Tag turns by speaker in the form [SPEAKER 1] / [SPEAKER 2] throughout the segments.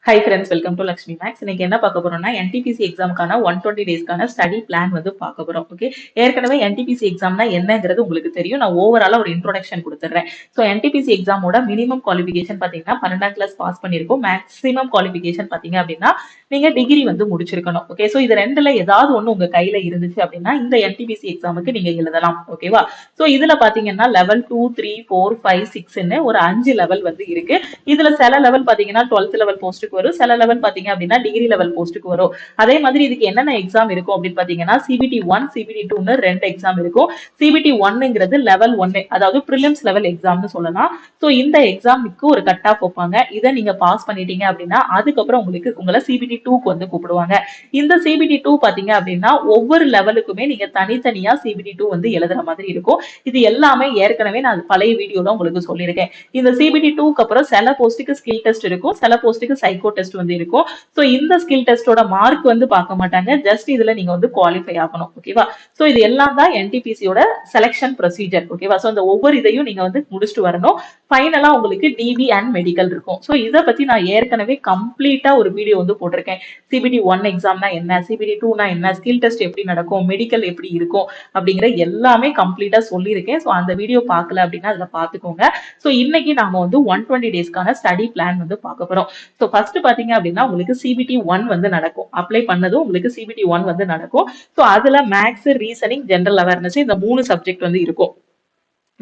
[SPEAKER 1] High friends, welcome to Lakshmi maths. இன்னைக்கு என்ன பார்க்க போறோம்னா என்டிபிசி எக்ஸாமுக்கான 120 டேஸ்க்கான ஸ்டடி பிளான் வந்து பார்க்க போறோம். ஓகே, ஏற்கனவே என்டிபிசி எக்ஸாம்னா என்னங்கிறது உங்களுக்கு தெரியும். நான் ஓவராலா ஒரு இன்ட்ரோடக்ஷன் கொடுத்துறேன். ஸோ என்டிபிசி எக்ஸாமோட மினிமம் குவாலிஃபிகேஷன் பார்த்தீங்கன்னா 12ஆம் கிளாஸ் பாஸ் பண்ணியிருக்கோம். மேக்ஸிமம் குவாலிஃபிகேஷன் பார்த்தீங்க அப்படின்னா நீங்க டிகிரி வந்து முடிச்சிருக்கணும். ஓகே, ஸோ இது ரெண்டுல ஏதாவது ஒன்று உங்க கையில இருந்துச்சு அப்படின்னா இந்த என்டிபிசி எக்ஸாமுக்கு நீங்க எழுதலாம். ஓகேவா? ஸோ இதுல பாத்தீங்கன்னா லெவல் 2, 3, 4, 5, 6ன்னு ஒரு 5 லெவல் வந்து இருக்கு. இதுல சில லெவல் பாத்தீங்கன்னா 12th லெவல் போஸ்ட்டுக்கு வரும், சில லெவல் பாத்தீங்க அப்படின்னா டிகிரி லெவல் போஸ்ட்டுக்கு வரும். அதே மாதிரி இதுக்கு என்னென்ன எக்ஸாம் இருக்கும் அப்படின்னு பாத்தீங்கன்னா சிபிடி 1, சிபிடி 2ன்னு 2 எக்ஸாம் இருக்கும். சிபிடி 1ங்கிறது லெவல் 1, அதாவது ப்ரிலிம்ஸ் லெவல் எக்ஸாம்னு சொல்லலாம். ஸோ இந்த எக்ஸாமுக்கு ஒரு கட் ஆஃப் வைப்பாங்க. இதை நீங்க பாஸ் பண்ணிட்டீங்க அப்படின்னா அதுக்கப்புறம் உங்களை சிபிடி 2க்கு வந்து கூப்பிடுவாங்க. இந்த சிபிடி 2 பாத்தீங்க அப்படின்னா ஒவ்வொரு லெவலுக்குமே நீங்க தனித்தனியா சிபிடி 2 வந்து எழுதுற மாதிரி இருக்கும். இது எல்லாமே ஏற்கனவே நான் பழைய வீடியோல உங்களுக்கு சொல்லியிருக்கேன். இந்த சிபிடி 2க்கு அப்புறம் சில போஸ்ட்டுக்கு ஸ்கில் டெஸ்ட் இருக்கும், சில போஸ்ட்டுக்கு சைக்கோ டெஸ்ட் வந்து இருக்கும். சோ இந்த ஸ்கில் டெஸ்டோட மார்க் வந்து பார்க்க மாட்டாங்க, ஜஸ்ட் இதுல நீங்க வந்து குவாலிஃபை ஆகணும். ஓகேவா? சோ இது எல்லாம் தான் என்டிபிசியோட செலக்ஷன் ப்ரொசீஜர். ஓகேவா? சோ அந்த ஒவ்வொரு இதையும் நீங்க வந்து முடிச்சுட்டு வரணும். ஃபைனலா உங்களுக்கு டிவி அண்ட் மெடிக்கல் இருக்கும். சோ இதை பத்தி நான் ஏற்கனவே கம்ப்ளீட்டா ஒரு வீடியோ வந்து போட்டிருக்கேன். சிபிடி 1 எக்ஸாம்னா என்ன, சிபிடி 2னா என்ன, ஸ்கில் டெஸ்ட் எப்படி நடக்கும், மெடிக்கல் எப்படி இருக்கும் அப்படிங்கிற எல்லாமே கம்ப்ளீட்டா சொல்லியிருக்கேன். சோ அந்த வீடியோ பார்க்கல அப்படின்னா அதுல பாத்துக்கோங்க. சோ இன்னைக்கு நாம வந்து 120 டேஸ்க்கான ஸ்டடி பிளான் வந்து பார்க்க போறோம். ஸோ ஃபர்ஸ்ட் பாத்தீங்க அப்படின்னா உங்களுக்கு சிபிடி 1 வந்து நடக்கும். அப்ளை பண்ணதும் உங்களுக்கு சிபிடி 1 வந்து நடக்கும். ஸோ அதுல மேக்ஸ், ரீசனிங், ஜெனரல் அவேர்னஸ் இந்த 3 சப்ஜெக்ட் வந்து இருக்கும்.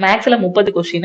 [SPEAKER 1] மேக்ஸ்ல 30 கொஸ்டின்,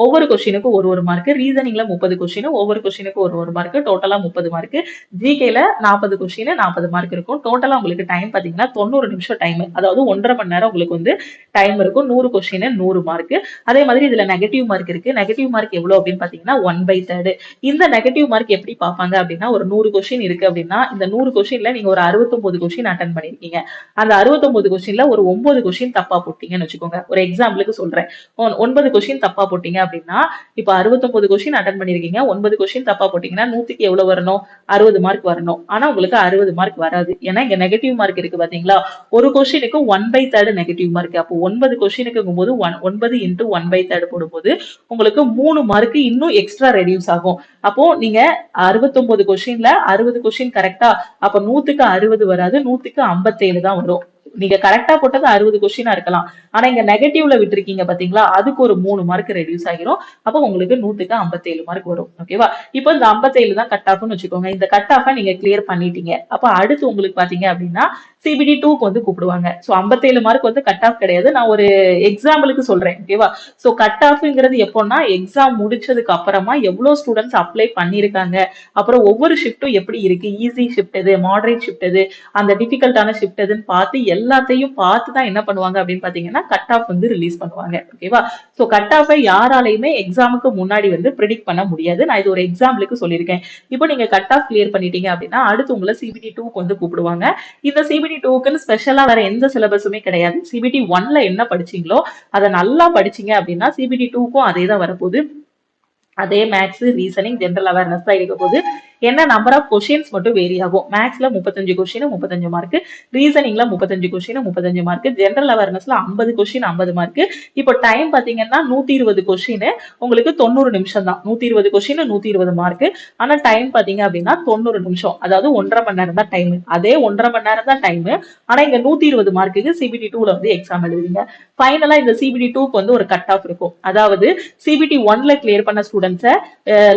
[SPEAKER 1] ஒவ்வொரு கொஸ்டினுக்கும் ஒரு மார்க். ரீசனிங்ல 30 கொஸ்டின், ஒவ்வொரு கொஸ்டினுக்கும் ஒரு மார்க். டோட்டலா 30 மார்க். ஜிகேல 40 கொஸ்டின், 40 மார்க் இருக்கும். டோட்டலா உங்களுக்கு டைம் பாத்தீங்கன்னா 90 நிமிஷம் டைம், அதாவது 1.5 மணி நேரம் உங்களுக்கு வந்து டைம் இருக்கும். 100 கொஸ்டின் 100 மார்க். அதே மாதிரி இதுல நெகட்டிவ் மார்க் இருக்கு. நெகட்டிவ் மார்க் எவ்வளவு அப்படின்னு பாத்தீங்கன்னா 1/3. இந்த நெகட்டிவ் மார்க் எப்படி பார்ப்பாங்க அப்படின்னா ஒரு 100 கொஸ்டின் இருக்கு அப்படின்னா இந்த 100 கொஸ்டின்ல நீங்க ஒரு 69 கொஸ்டின் அட்டன் பண்ணிருக்கீங்க. அந்த 69 கொஸ்டின்ல ஒரு 9 கொஸ்டின் தப்பா போட்டீங்கன்னு வச்சுக்கோங்க. ஒரு எக்ஸாம்பிளுக்கு சொல்றேன். 9 கொஸ்டின் தப்பா போட்டீங்க அப்படின்னா இப்ப 69 கொஸ்டின் அட்டன் பண்ணிருக்கீங்க, 9 கொஸ்டின் தப்பா போட்டீங்கன்னா 100க்கு எவ்வளவு வரணும்? 60 மார்க் வரணும். ஆனா உங்களுக்கு 60 மார்க் வராது. ஏன்னா இங்க நெகட்டிவ் மார்க் இருக்கு பாத்தீங்களா? ஒரு கொஸ்டினுக்கு 1/3 நெகட்டிவ் மார்க். அப்போ 9 கொஸ்டினுக்கு போது 9 இன்டு 1/3 போடும்போது உங்களுக்கு 3 மார்க் இன்னும் எக்ஸ்ட்ரா ரெடியூஸ் ஆகும். அப்போ நீங்க 69 கொஸ்டின்ல 60 கொஸ்டின் கரெக்டா, அப்ப 100க்கு 60 வராது, 100க்கு 57 தான் வரும். நீங்க கரெக்டா போட்டது 60 கொஸ்டினா இருக்கலாம், ஆனா இங்க நெகட்டிவ்ல விட்டுருக்கீங்க பாத்தீங்களா, அதுக்கு ஒரு 3 மார்க் ரெடியூஸ் ஆகிரும். அப்ப உங்களுக்கு 100க்கு 57 மார்க் வரும். ஓகேவா? இப்போ இந்த 57 தான் கட் ஆஃப்னு வச்சுக்கோங்க. இந்த கட் ஆஃபை நீங்க கிளியர் பண்ணிட்டீங்க. அப்ப அடுத்து உங்களுக்கு பாத்தீங்க அப்படின்னா சிபிடி 2க்கு வந்து கூப்பிடுவாங்க. சோ 57 மார்க் வந்து கட் ஆஃப் கிடையாது, நான் ஒரு எக்ஸாம்பிளுக்கு சொல்றேன். ஓகேவா? சோ கட் ஆஃப்ங்கிறது எப்போன்னா எக்ஸாம் முடிச்சதுக்கு அப்புறமா எவ்வளவு ஸ்டூடெண்ட்ஸ் அப்ளை பண்ணிருக்காங்க, அப்புறம் ஒவ்வொரு ஷிஃப்ட்டும் எப்படி இருக்கு, ஈஸி ஷிஃப்ட் எது, மாடரேட் ஷிஃப்ட் எது, அந்த டிஃபிகல்ட்டான ஷிஃப்ட் எதுன்னு பார்த்து எல்லாத்தையும் பார்த்து தான் என்ன பண்ணுவாங்க அப்படின்னு பாத்தீங்கன்னா கட் ஆஃப் வந்து ரிலீஸ் பண்ணுவாங்க. ஓகேவா? சோ கட் ஆஃபை யாராலையுமே எக்ஸாமுக்கு முன்னாடி வந்து ப்ரெடிக்ட் பண்ண முடியாது. நான் இது ஒரு எக்ஸாம்பிளுக்கு சொல்லியிருக்கேன். இப்போ நீங்க கட் ஆஃப் கிளியர் பண்ணிட்டீங்க அப்படின்னா அடுத்து உங்களை சிபிடி 2க்கு வந்து கூப்பிடுவாங்க. இந்த சிபிடி 2க்குன்னு ஸ்பெஷலா வேற எந்த சிலபஸுமே கிடையாது. சிபிடி 1ல என்ன படிச்சீங்களோ அதை நல்லா படிச்சீங்க அப்படின்னா சிபிடி 2க்கும் அதே தான் வரப்போகுது. அதே மேக்ஸ், ரீசனிங், ஜெனரல் அவேர்னஸ் தான் இருக்க போது. என்ன நம்பர் ஆஃப் கொஸ்டின்ஸ் மட்டும் வேரி ஆகும். மேக்ஸ்ல 35 கொஸ்டின் 35 மார்க், ரீசனிங்ல 35 கொஸ்டின் 35 மார்க், ஜெனரல் அவேர்னஸ்ல 50 கொஸ்டின் 50 மார்க். இப்போ டைம் பாத்தீங்கன்னா 120 கொஸ்டின் உங்களுக்கு 90 நிமிஷம் தான். 120 கொஸ்டின் 120 மார்க். ஆனா டைம் பாத்தீங்க அப்படின்னா 90 நிமிஷம், அதாவது 1.5 மணி நேரம் தான் டைம். அதே 1.5 மணி நேரம் தான் டைம், ஆனா இங்க 120 மார்க்குக்கு சிபிடி 2ல வந்து எக்ஸாம் எழுதுவீங்க. ஃபைனலா இந்த சிபிடி 2க்கு வந்து ஒரு கட் ஆஃப் இருக்கும். அதாவது சிபிடி 1ல கிளியர் பண்ண ஸ்டூடெண்ட்ஸை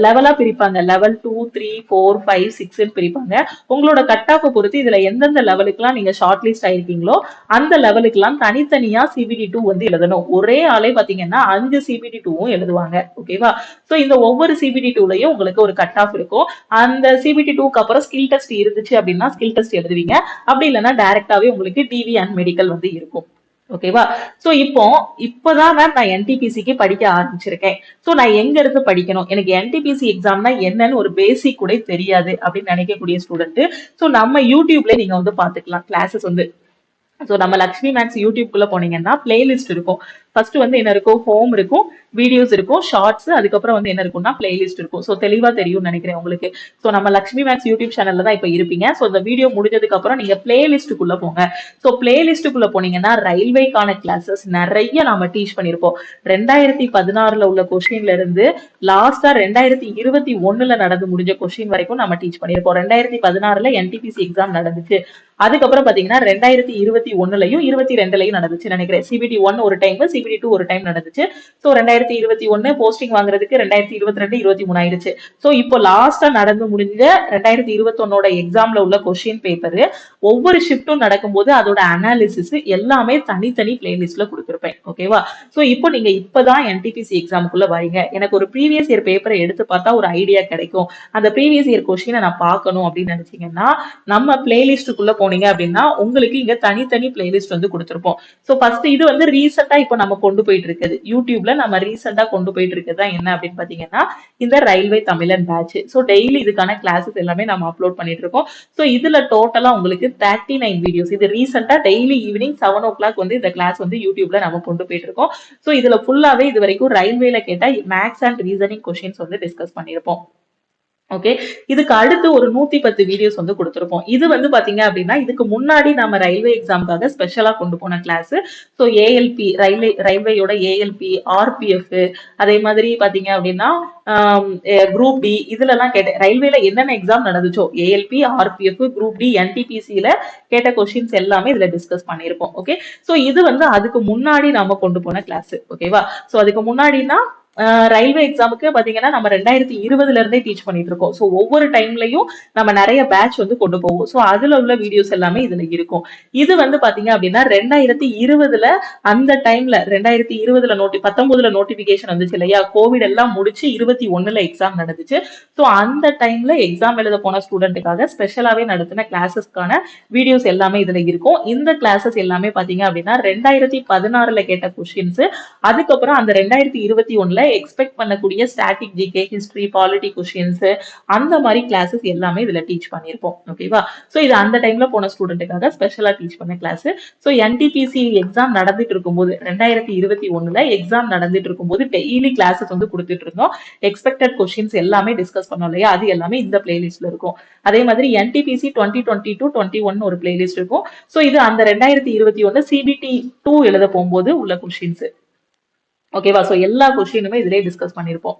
[SPEAKER 1] லெவலா பிரிப்பாங்க. லெவல் 2, 3, 4, 5, 6 பிரிப்பாங்க. உங்களோட கட் ஆஃப் பொறுத்து இதுல எந்தெந்த லெவலுக்குலாம் நீங்க ஷார்ட் லிஸ்ட் ஆயிருக்கீங்களோ அந்த லெவலுக்குலாம் தனித்தனியா சிபிடி 2 வந்து எழுதணும். ஒரே ஆளே பாத்தீங்கன்னா 5 சிபிடி 2வும் எழுதுவாங்க. ஓகேவா? சோ இந்த ஒவ்வொரு சிபிடி 2லயும் உங்களுக்கு ஒரு கட் ஆஃப் இருக்கும். அந்த சிபிடி 2க்கு அப்புறம் ஸ்கில் டெஸ்ட் இருந்துச்சு அப்படின்னா ஸ்கில் டெஸ்ட் எழுதுவீங்க. அப்படி இல்லைன்னா டைரக்டாவே உங்களுக்கு டிவி அண்ட் மெடிக்கல் வந்து இருக்கும். ஓகேவா? சோ இப்பதான் மேம் நான் என்டிபிசிக்கு படிக்க ஆரம்பிச்சிருக்கேன். சோ நான் எங்க இருந்து படிக்கணும், எனக்கு என்டிபிசி எக்ஸாம்னா என்னன்னு ஒரு பேசிக் கூட தெரியாது அப்படின்னு நினைக்கக்கூடிய ஸ்டூடெண்ட், சோ நம்ம யூடியூப்ல நீங்க வந்து பாத்துக்கலாம் கிளாஸஸ் வந்து. ஸோ நம்ம லக்ஷ்மி மேக்ஸ் யூடியூப்குள்ள போனீங்கன்னா பிளேலிஸ்ட் இருக்கும். ஃபர்ஸ்ட் வந்து என்ன இருக்கும், ஹோம் இருக்கும், வீடியோஸ் இருக்கும், ஷார்ட்ஸ், அதுக்கப்புறம் வந்து என்ன இருக்கும்னா பிளேலிஸ்ட் இருக்கும். ஸோ தெளிவா தெரியும்னு நினைக்கிறேன் உங்களுக்கு. ஸோ நம்ம லக்ஷ்மி மேக்ஸ் யூடியூப் சேனல்ல தான் இப்ப இருப்பீங்க. ஸோ இந்த வீடியோ முடிஞ்சதுக்கு அப்புறம் நீங்க பிளேலிஸ்டுக்குள்ள போங்க. ஸோ பிளேலிஸ்டுக்குள்ள போனீங்கன்னா ரயில்வேக்கான கிளாஸஸ் நிறைய நாம டீச் பண்ணிருப்போம். 2016ல உள்ள கொஸ்டின்ல இருந்து லாஸ்டா 2021ல நடந்து முடிஞ்ச கொஸ்டின் வரைக்கும் நம்ம டீச் பண்ணிருப்போம். 2016ல என்டிபிசி எக்ஸாம் நடந்துச்சு. அதுக்கப்புறம் பாத்தீங்கன்னா 2021லயும் 22லயும் நடந்துச்சு நினைக்கிறேன். சிபிடி 1 ஒரு டைம், சிபிடி 2 ஒரு டைம் நடந்துச்சு. ஸோ 2021 போஸ்டிங் வாங்குறதுக்கு 2022 23 ஆயிடுச்சு. ஸோ இப்போ லாஸ்டா நடந்து முடிஞ்ச 2021ஓட எக்ஸாம்ல உள்ள கொஸ்டின் பேப்பர் ஒவ்வொரு ஷிஃப்டும் நடக்கும்போது அதோட அனாலிசிஸ் எல்லாமே தனித்தனி பிளேலிஸ்ட்ல கொடுத்துருப்பேன். ஓகேவா? ஸோ இப்போ நீங்க இப்பதான் என்டிபிசி எக்ஸாமுக்குள்ள வரீங்க, எனக்கு ஒரு ப்ரீவியஸ் இயர் பேப்பரை எடுத்து பார்த்தா ஒரு ஐடியா கிடைக்கும், அந்த ப்ரீவியஸ் இயர் கொஸ்டினை நான் பார்க்கணும் அப்படின்னு நினைச்சீங்கன்னா நம்ம பிளேலிஸ்டுக்குள்ள போனீங்க அப்படின்னா உங்களுக்கு இங்க தனித்தனி பிளேலிஸ்ட் வந்து கொடுத்துருப்போம். ஸோ ஃபர்ஸ்ட் இது வந்து ரீசெண்டா இப்போ நம்ம கொண்டு போயிட்டு இருக்குது யூடியூப்ல நம்ம ரீசெண்டா கொண்டு போயிட்டு இருக்கிறதா என்ன அப்படின்னு பாத்தீங்கன்னா இந்த ரயில்வே தமிழன் பேட்ச். ஸோ டெய்லி இதுக்கான கிளாஸஸ் எல்லாமே நம்ம அப்லோட் பண்ணிட்டு இருக்கோம். ஸோ இதுல டோட்டலா உங்களுக்கு 39 வீடியோஸ், இது ரீசெண்டா டெய்லி ஈவினிங் 7 o'clock வந்து இந்த கிளாஸ் வந்து யூடியூப்ல நம்ம கொண்டு போயிட்டு இருக்கோம். ஸோ இதுல ஃபுல்லாவே இது வரைக்கும் ரயில்வேல கேட்ட மேக்ஸ் அண்ட் ரீசனிங் கொஸ்டின்ஸ் வந்து டிஸ்கஸ் பண்ணிருப்போம். ஓகே, இதுக்கு அடுத்து ஒரு 110 வீடியோஸ் வந்து கொடுத்திருப்போம். இது வந்து பாத்தீங்க அப்படின்னா இதுக்கு முன்னாடி நம்ம ரயில்வே எக்ஸாம்காக ஸ்பெஷலா கொண்டு போன கிளாஸ். ஸோ ஏஎல்பி ரயில்வேயோட ஏஎல்பி, ஆர்பிஎஃப், அதே மாதிரி பாத்தீங்க அப்படின்னா குரூப் டி, இதுல எல்லாம் கேட்ட ரயில்வேல என்னென்ன எக்ஸாம் நடந்துச்சோ ஏஎல்பி, ஆர்பிஎஃப், குரூப் டி, என்டிபிசில கேட்ட கொஸ்டின்ஸ் எல்லாமே இதுல டிஸ்கஸ் பண்ணிருப்போம். ஓகே, ஸோ இது வந்து அதுக்கு முன்னாடி நாம கொண்டு போன கிளாஸ். ஓகேவா? ஸோ அதுக்கு முன்னாடினா ரயில்வே எக்ஸாமுக்கு பாத்தீங்கன்னா நம்ம 2020ல இருந்தே டீச் பண்ணிட்டு இருக்கோம். ஸோ ஒவ்வொரு டைம்லயும் நம்ம நிறைய பேட்ச் வந்து கொண்டு போவோம். ஸோ அதுல உள்ள வீடியோஸ் எல்லாமே இதுல இருக்கும். இது வந்து பாத்தீங்க அப்படின்னா 2020ல அந்த டைம்ல 2020ல 19ல நோட்டிபிகேஷன் வந்துச்சு இல்லையா, கோவிட் எல்லாம் முடிச்சு 21ல எக்ஸாம் நடந்துச்சு. ஸோ அந்த டைம்ல எக்ஸாம் எழுத போன ஸ்டூடெண்ட்டுக்காக ஸ்பெஷலாவே நடத்தின கிளாஸஸ்க்கான வீடியோஸ் எல்லாமே இதுல இருக்கும். இந்த கிளாஸஸ் எல்லாமே பாத்தீங்க அப்படின்னா 2016ல கேட்ட கொஸ்டின்ஸ், அதுக்கப்புறம் அந்த 2021ல எக்ஸ்பெக்ட் பண்ணக்கூடிய static GK, history, polity questions, அந்த மாதிரி கிளாஸஸ் எல்லாமே இதுல டீச் பண்ணிருப்போம். ஓகேவா? சோ இது அந்த டைம்ல போன ஸ்டூடெண்ட்டுக்காக ஸ்பெஷலா டீச் பண்ண கிளாஸ். சோ என்டிபிசி எக்ஸாம் நடந்துட்டு இருக்கும்போது 2021ல எக்ஸாம் நடந்துட்டு இருக்கும்போது டெய்லி கிளாஸஸ் வந்து கொடுத்துட்டு இருந்தோம். எக்ஸ்பெக்டட் கொஸ்டின்ஸ் எல்லாமே டிஸ்கஸ் பண்ணோம் இல்லையா, அது எல்லாமே இந்த பிளேலிஸ்ட்ல இருக்கும். அதே மாதிரி என்டிபிசி 2020-21 ஒரு பிளேலிஸ்ட் இருக்கும். சோ இது அந்த 2021 சிபிடி 2 எழுத போகும்போது உள்ள கொஸ்டின்ஸ். ஓகேவா? சோ எல்லா கொஸ்டினுமே இதுலயே டிஸ்கஸ் பண்ணிருப்போம்.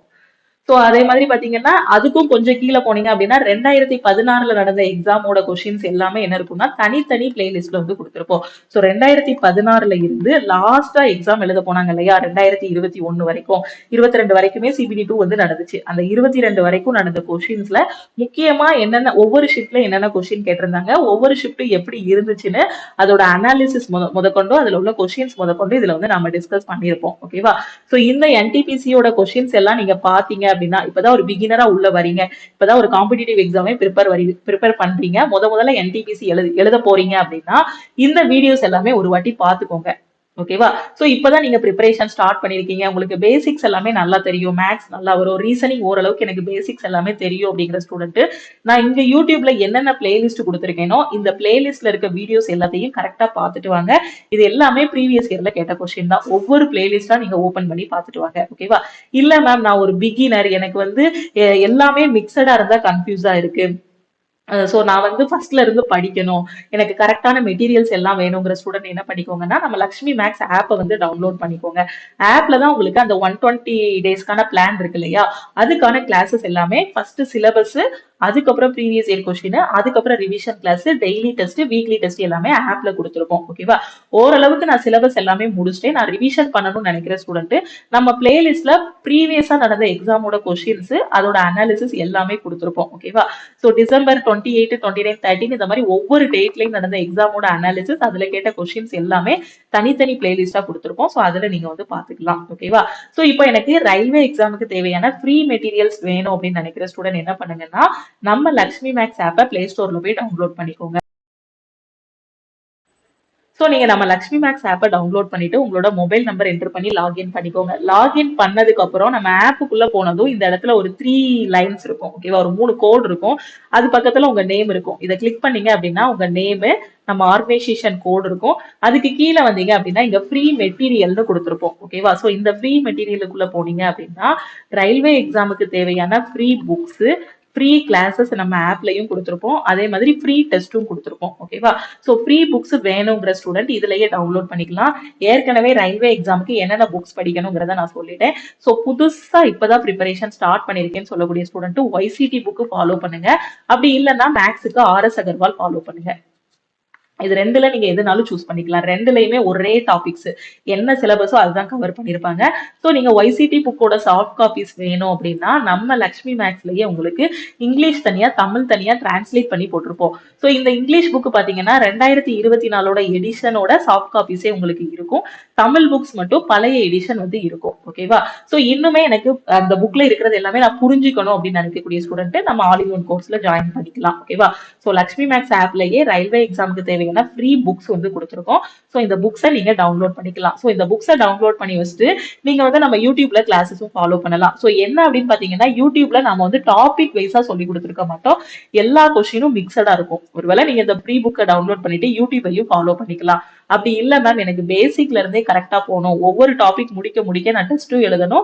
[SPEAKER 1] சோ அதே மாதிரி பாத்தீங்கன்னா அதுக்கும் கொஞ்சம் கீழே போனீங்க அப்படின்னா 2016ல நடந்த எக்ஸாமோட கொஸ்டின்ஸ் எல்லாமே என்ன இருக்கும்னா தனித்தனி பிளேலிஸ்ட்ல வந்து கொடுத்திருப்போம். சோ 2016ல இருந்து லாஸ்டா எக்ஸாம் எழுத போனாங்க இல்லையா 2021 வரைக்கும், 22 வரைக்குமே சிபிடி 2 வந்து நடந்துச்சு. அந்த 22 வரைக்கும் நடந்த கொஸ்டின்ஸ்ல முக்கியமா என்னென்ன ஒவ்வொரு ஷிப்ட்ல என்னென்ன கொஸ்டின் கேட்டிருந்தாங்க, ஒவ்வொரு ஷிப்ட் எப்படி இருந்துச்சுன்னு அதோட அனாலிசிஸ் முதற்கொண்டு அதுல உள்ள கொஸ்டின்ஸ் முதற்கொண்டு இதுல வந்து நம்ம டிஸ்கஸ் பண்ணிருப்போம். ஓகேவா? சோ இந்த என்டிபிசியோட கொஸ்டின்ஸ் எல்லாம் நீங்க பாத்தீங்க அப்படின்னா இப்பதான் ஒரு பிகினரா உள்ள வரீங்க, இப்பதான் ஒரு காம்படிட்டிவ் எக்ஸாமே ப்ரிப்பேர் பண்றீங்க, முதல்ல என்டிபிசி எழுத போறீங்க அப்படின்னா இந்த வீடியோஸ் எல்லாமே ஒரு வாட்டி பாத்துக்கோங்க. ஓகேவா? சோ இப்பதான் நீங்க ப்ரிப்பரேஷன் ஸ்டார்ட் பண்ணிருக்கீங்க, உங்களுக்கு பேசிக்ஸ் எல்லாமே நல்லா தெரியும், மேக்ஸ் நல்லா வரும், ரீசனிங் ஓரளவுக்கு எனக்கு பேசிக்ஸ் எல்லாமே தெரியும் அப்படிங்கிற ஸ்டூடெண்ட் நான் இங்க யூடியூப்ல என்னென்ன பிளேலிஸ்ட் கொடுத்துருக்கேனோ இந்த பிளேலிஸ்ட்ல இருக்க வீடியோஸ் எல்லாத்தையும் கரெக்டா பாத்துட்டு வாங்க. இது எல்லாமே ப்ரீவியஸ் இயர்ல கேட்ட கொஸ்டின் தான். ஒவ்வொரு பிளேலிஸ்டா நீங்க ஓபன் பண்ணி பாத்துட்டு வாங்க. ஓகேவா? இல்ல மேம் நான் ஒரு பிகினர், எனக்கு வந்து எல்லாமே மிக்சடா இருந்தா கன்ஃபியூஸா இருக்கு, சோ நான் வந்து ஃபர்ஸ்ட்ல இருந்து படிக்கணும், எனக்கு கரெக்டான மெட்டீரியல்ஸ் எல்லாம் வேணுங்கிற ஸ்டூடெண்ட் என்ன பண்ணிக்கோங்கன்னா நம்ம லக்ஷ்மி மேக்ஸ் ஆப்பை வந்து டவுன்லோட் பண்ணிக்கோங்க. ஆப்ல தான் உங்களுக்கு அந்த 120 டேஸ்க்கான பிளான் இருக்கு இல்லையா, அதுக்கான கிளாஸஸ் எல்லாமே ஃபர்ஸ்ட் சிலபஸ், அதுக்கப்புறம் ப்ரீவியஸ் இயர் கொஸ்டின், அதுக்கப்புறம் revision class, daily test, weekly test எல்லாமே ஆப்ல கொடுத்துருப்போம். ஓகேவா? ஓரளவுக்கு நான் சிலபஸ் எல்லாமே முடிச்சுட்டேன், நான் ரிவிஷன் பண்ணணும்னு நினைக்கிற ஸ்டூடெண்ட் நம்ம பிளேலிஸ்ட்ல ப்ரீவியஸா நடந்த எக்ஸாமோட கொஸ்டின்ஸ் அதோட அனாலிசிஸ் எல்லாமே கொடுத்துருப்போம். ஓகேவா? சோ டிசம்பர் 28, 29, 13 இந்த மாதிரி ஒவ்வொரு டேட்லயும் நடந்த எக்ஸாமோட அனாலிசிஸ், அதுல கேட்ட கொஸ்டின்ஸ் எல்லாமே தனித்தனி பிளேலிஸ்டா கொடுத்துருப்போம். சோ அதுல நீங்க வந்து பாத்துக்கலாம். ஓகேவா? சோ இப்போ எனக்கு ரயில்வே எக்ஸாமுக்கு தேவையான ஃப்ரீ மெட்டீரியல்ஸ் வேணும் அப்படின்னு நினைக்கிற ஸ்டூடெண்ட் என்ன பண்ணுங்கன்னா நம்ம லக்ஷ்மி மேக்ஸ் ஆப்பை பிளே ஸ்டோர்ல போய் டவுன்லோட் பண்ணிக்கோங்க. ஸோ நீங்க நம்ம லக்ஷ்மி மேக்ஸ் ஆப்பை டவுன்லோட் பண்ணிட்டு உங்களோட மொபைல் நம்பர் என்டர் பண்ணி லாகின் பண்ணிக்கோங்க. லாகின் பண்ணதுக்கு அப்புறம் நம்ம ஆப்புக்குள்ள போனதும் இந்த இடத்துல ஒரு 3 லைன்ஸ் இருக்கும். ஓகேவா? ஒரு 3 கோடு இருக்கும். அது பக்கத்துல உங்க நேம் இருக்கும். இதை கிளிக் பண்ணீங்க அப்படின்னா உங்க நேமு, நம்ம ஆர்கனைசேஷன் கோடு இருக்கும். அதுக்கு கீழே வந்தீங்க அப்படின்னா இங்க ஃப்ரீ மெட்டீரியல்னு கொடுத்துருப்போம். ஓகேவா? ஸோ இந்த ஃப்ரீ மெட்டீரியலுக்குள்ள போனீங்க அப்படின்னா ரயில்வே எக்ஸாமுக்கு தேவையான ஃப்ரீ புக்ஸ், ஃப்ரீ கிளாஸஸ் நம்ம ஆப்லயும் கொடுத்துருப்போம். அதே மாதிரி ஃப்ரீ டெஸ்ட்டும் கொடுத்துருப்போம். ஓகேவா? ஸோ ஃப்ரீ புக்ஸ் வேணுங்கிற ஸ்டூடெண்ட் இதுலயே டவுன்லோட் பண்ணிக்கலாம். ஏற்கனவே ரயில்வே எக்ஸாமுக்கு என்னென்ன புக்ஸ் படிக்கணுங்கிறத நான் சொல்லிட்டேன். ஸோ புதுசா இப்பதான் ப்ரிப்பரேஷன் ஸ்டார்ட் பண்ணிருக்கேன்னு சொல்லக்கூடிய ஸ்டூடெண்ட் ஒய்சிடி புக்கு ஃபாலோ பண்ணுங்க. அப்படி இல்லைன்னா மேக்ஸுக்கு ஆர்எஸ் அகர்வால் ஃபாலோ பண்ணுங்க. இது ரெண்டுல நீங்க எதுனாலும் சூஸ் பண்ணிக்கலாம். ரெண்டுலயுமே ஒரே டாபிக்ஸ் என்ன சிலபஸோ அதுதான் கவர் பண்ணிருப்பாங்க. ஸோ நீங்க ஒய்சிடி புக்கோட சாஃப்ட் காப்பீஸ் வேணும் அப்படின்னா நம்ம லக்ஷ்மி மேக்ஸ்லயே உங்களுக்கு இங்கிலீஷ் தனியா தமிழ் தனியா டிரான்ஸ்லேட் பண்ணி போட்டிருப்போம். ஸோ இந்த இங்கிலீஷ் புக் பாத்தீங்கன்னா 2024 எடிஷனோட சாஃப்ட் காப்பீஸே உங்களுக்கு இருக்கும். தமிழ் புக்ஸ் மட்டும் பழைய எடிஷன் வந்து இருக்கும். ஓகேவா? ஸோ இன்னுமே எனக்கு அந்த புக்ல இருக்கிறது எல்லாமே நான் புரிஞ்சுக்கணும் அப்படின்னு நினைக்கக்கூடிய ஸ்டூடெண்ட் நம்ம ஆல் இன் ஒன் கோர்ஸ்ல ஜாயின் பண்ணிக்கலாம். ஓகேவா? ஸோ லக்ஷ்மி மேக்ஸ் ஆப்லயே ரயில்வே எக்ஸாமுக்கு தேவை ஃப்ரீ புக்ஸ் வந்து கொடுத்துருக்கோம். ஸோ இந்த புக்ஸை நீங்க டவுன்லோட் பண்ணிக்கலாம். ஸோ இந்த புக்ஸை டவுன்லோட் பண்ணி வச்சுட்டு நீங்க வந்து நம்ம யூடியூப்ல கிளாஸஸும் ஃபாலோ பண்ணலாம். ஸோ என்ன அப்படின்னு பாத்தீங்கன்னா யூடியூப்ல நம்ம வந்து டாபிக் வைஸா சொல்லி கொடுத்துருக்க மாட்டோம். எல்லா கொஸ்டினும் மிக்சடா இருக்கும். ஒருவேளை நீங்க இந்த ப்ரீ புக்கை டவுன்லோட் பண்ணிட்டு யூடியூபையும் ஃபாலோ பண்ணிக்கலாம். அப்படி இல்ல மேம் எனக்கு பேசிக்ல இருந்தே கரெக்டா போகணும், ஒவ்வொரு டாபிக் முடிக்க முடிக்க நான் டெஸ்ட்டும் எழுதணும்,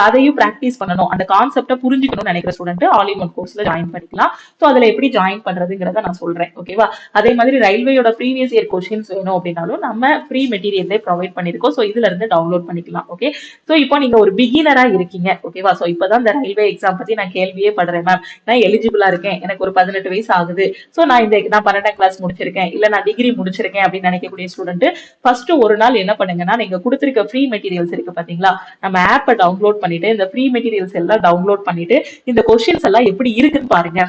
[SPEAKER 1] அதையும் பிராக்டிஸ் பண்ணணும், அந்த கான்செப்டை புரிஞ்சுக்கணும்னு நினைக்கிற ஸ்டூடெண்ட் ஆல் இன் ஒன் கோர்ஸ்ல ஜாயின் பண்ணிக்கலாம். ஸோ அதுல எப்படி ஜாயின் பண்றதுங்கிறத நான் சொல்றேன். ஓகேவா? அதே மாதிரி ரயில்வேயோட ப்ரீவியஸ் இயர் கொஸ்டின்ஸ் வேணும் அப்படின்னாலும் நம்ம ஃப்ரீ மெட்டீரியல்லே ப்ரொவைட் பண்ணிருக்கோம். ஸோ இதுல இருந்து டவுன்லோட் பண்ணிக்கலாம். ஓகே? ஸோ இப்போ நீங்க ஒரு பிகினரா இருக்கீங்க. ஓகேவா? ஸோ இப்பதான் இந்த ரயில்வே எக்ஸாம் பத்தி நான் கேள்வியே படுறேன் மேம், நான் எலிஜிபிளா இருக்கேன், எனக்கு ஒரு 18 வயசு ஆகுது, ஸோ நான் 12ஆம் கிளாஸ் முடிச்சிருக்கேன், இல்ல நான் டிகிரி முடிச்சிருக்கேன் அப்படின்னு நினைக்கக்கூடிய ஸ்டூடெண்ட் ஃபர்ஸ்ட் ஒரு நாள் என்ன பண்ணுங்கன்னா நீங்க கொடுத்திருக்க ஃப்ரீ மெட்டீரியல்ஸ் இருக்கு பாத்தீங்களா, நம்ம ஆப்பை டவுன்லோட் பண்ணிட்டு இந்த ஃப்ரீ மெட்டீரியல்ஸ் எல்லாம் டவுன்லோட் பண்ணிட்டு இந்த கொஸ்டின்ஸ் எல்லாம் எப்படி இருக்குன்னு பாருங்க.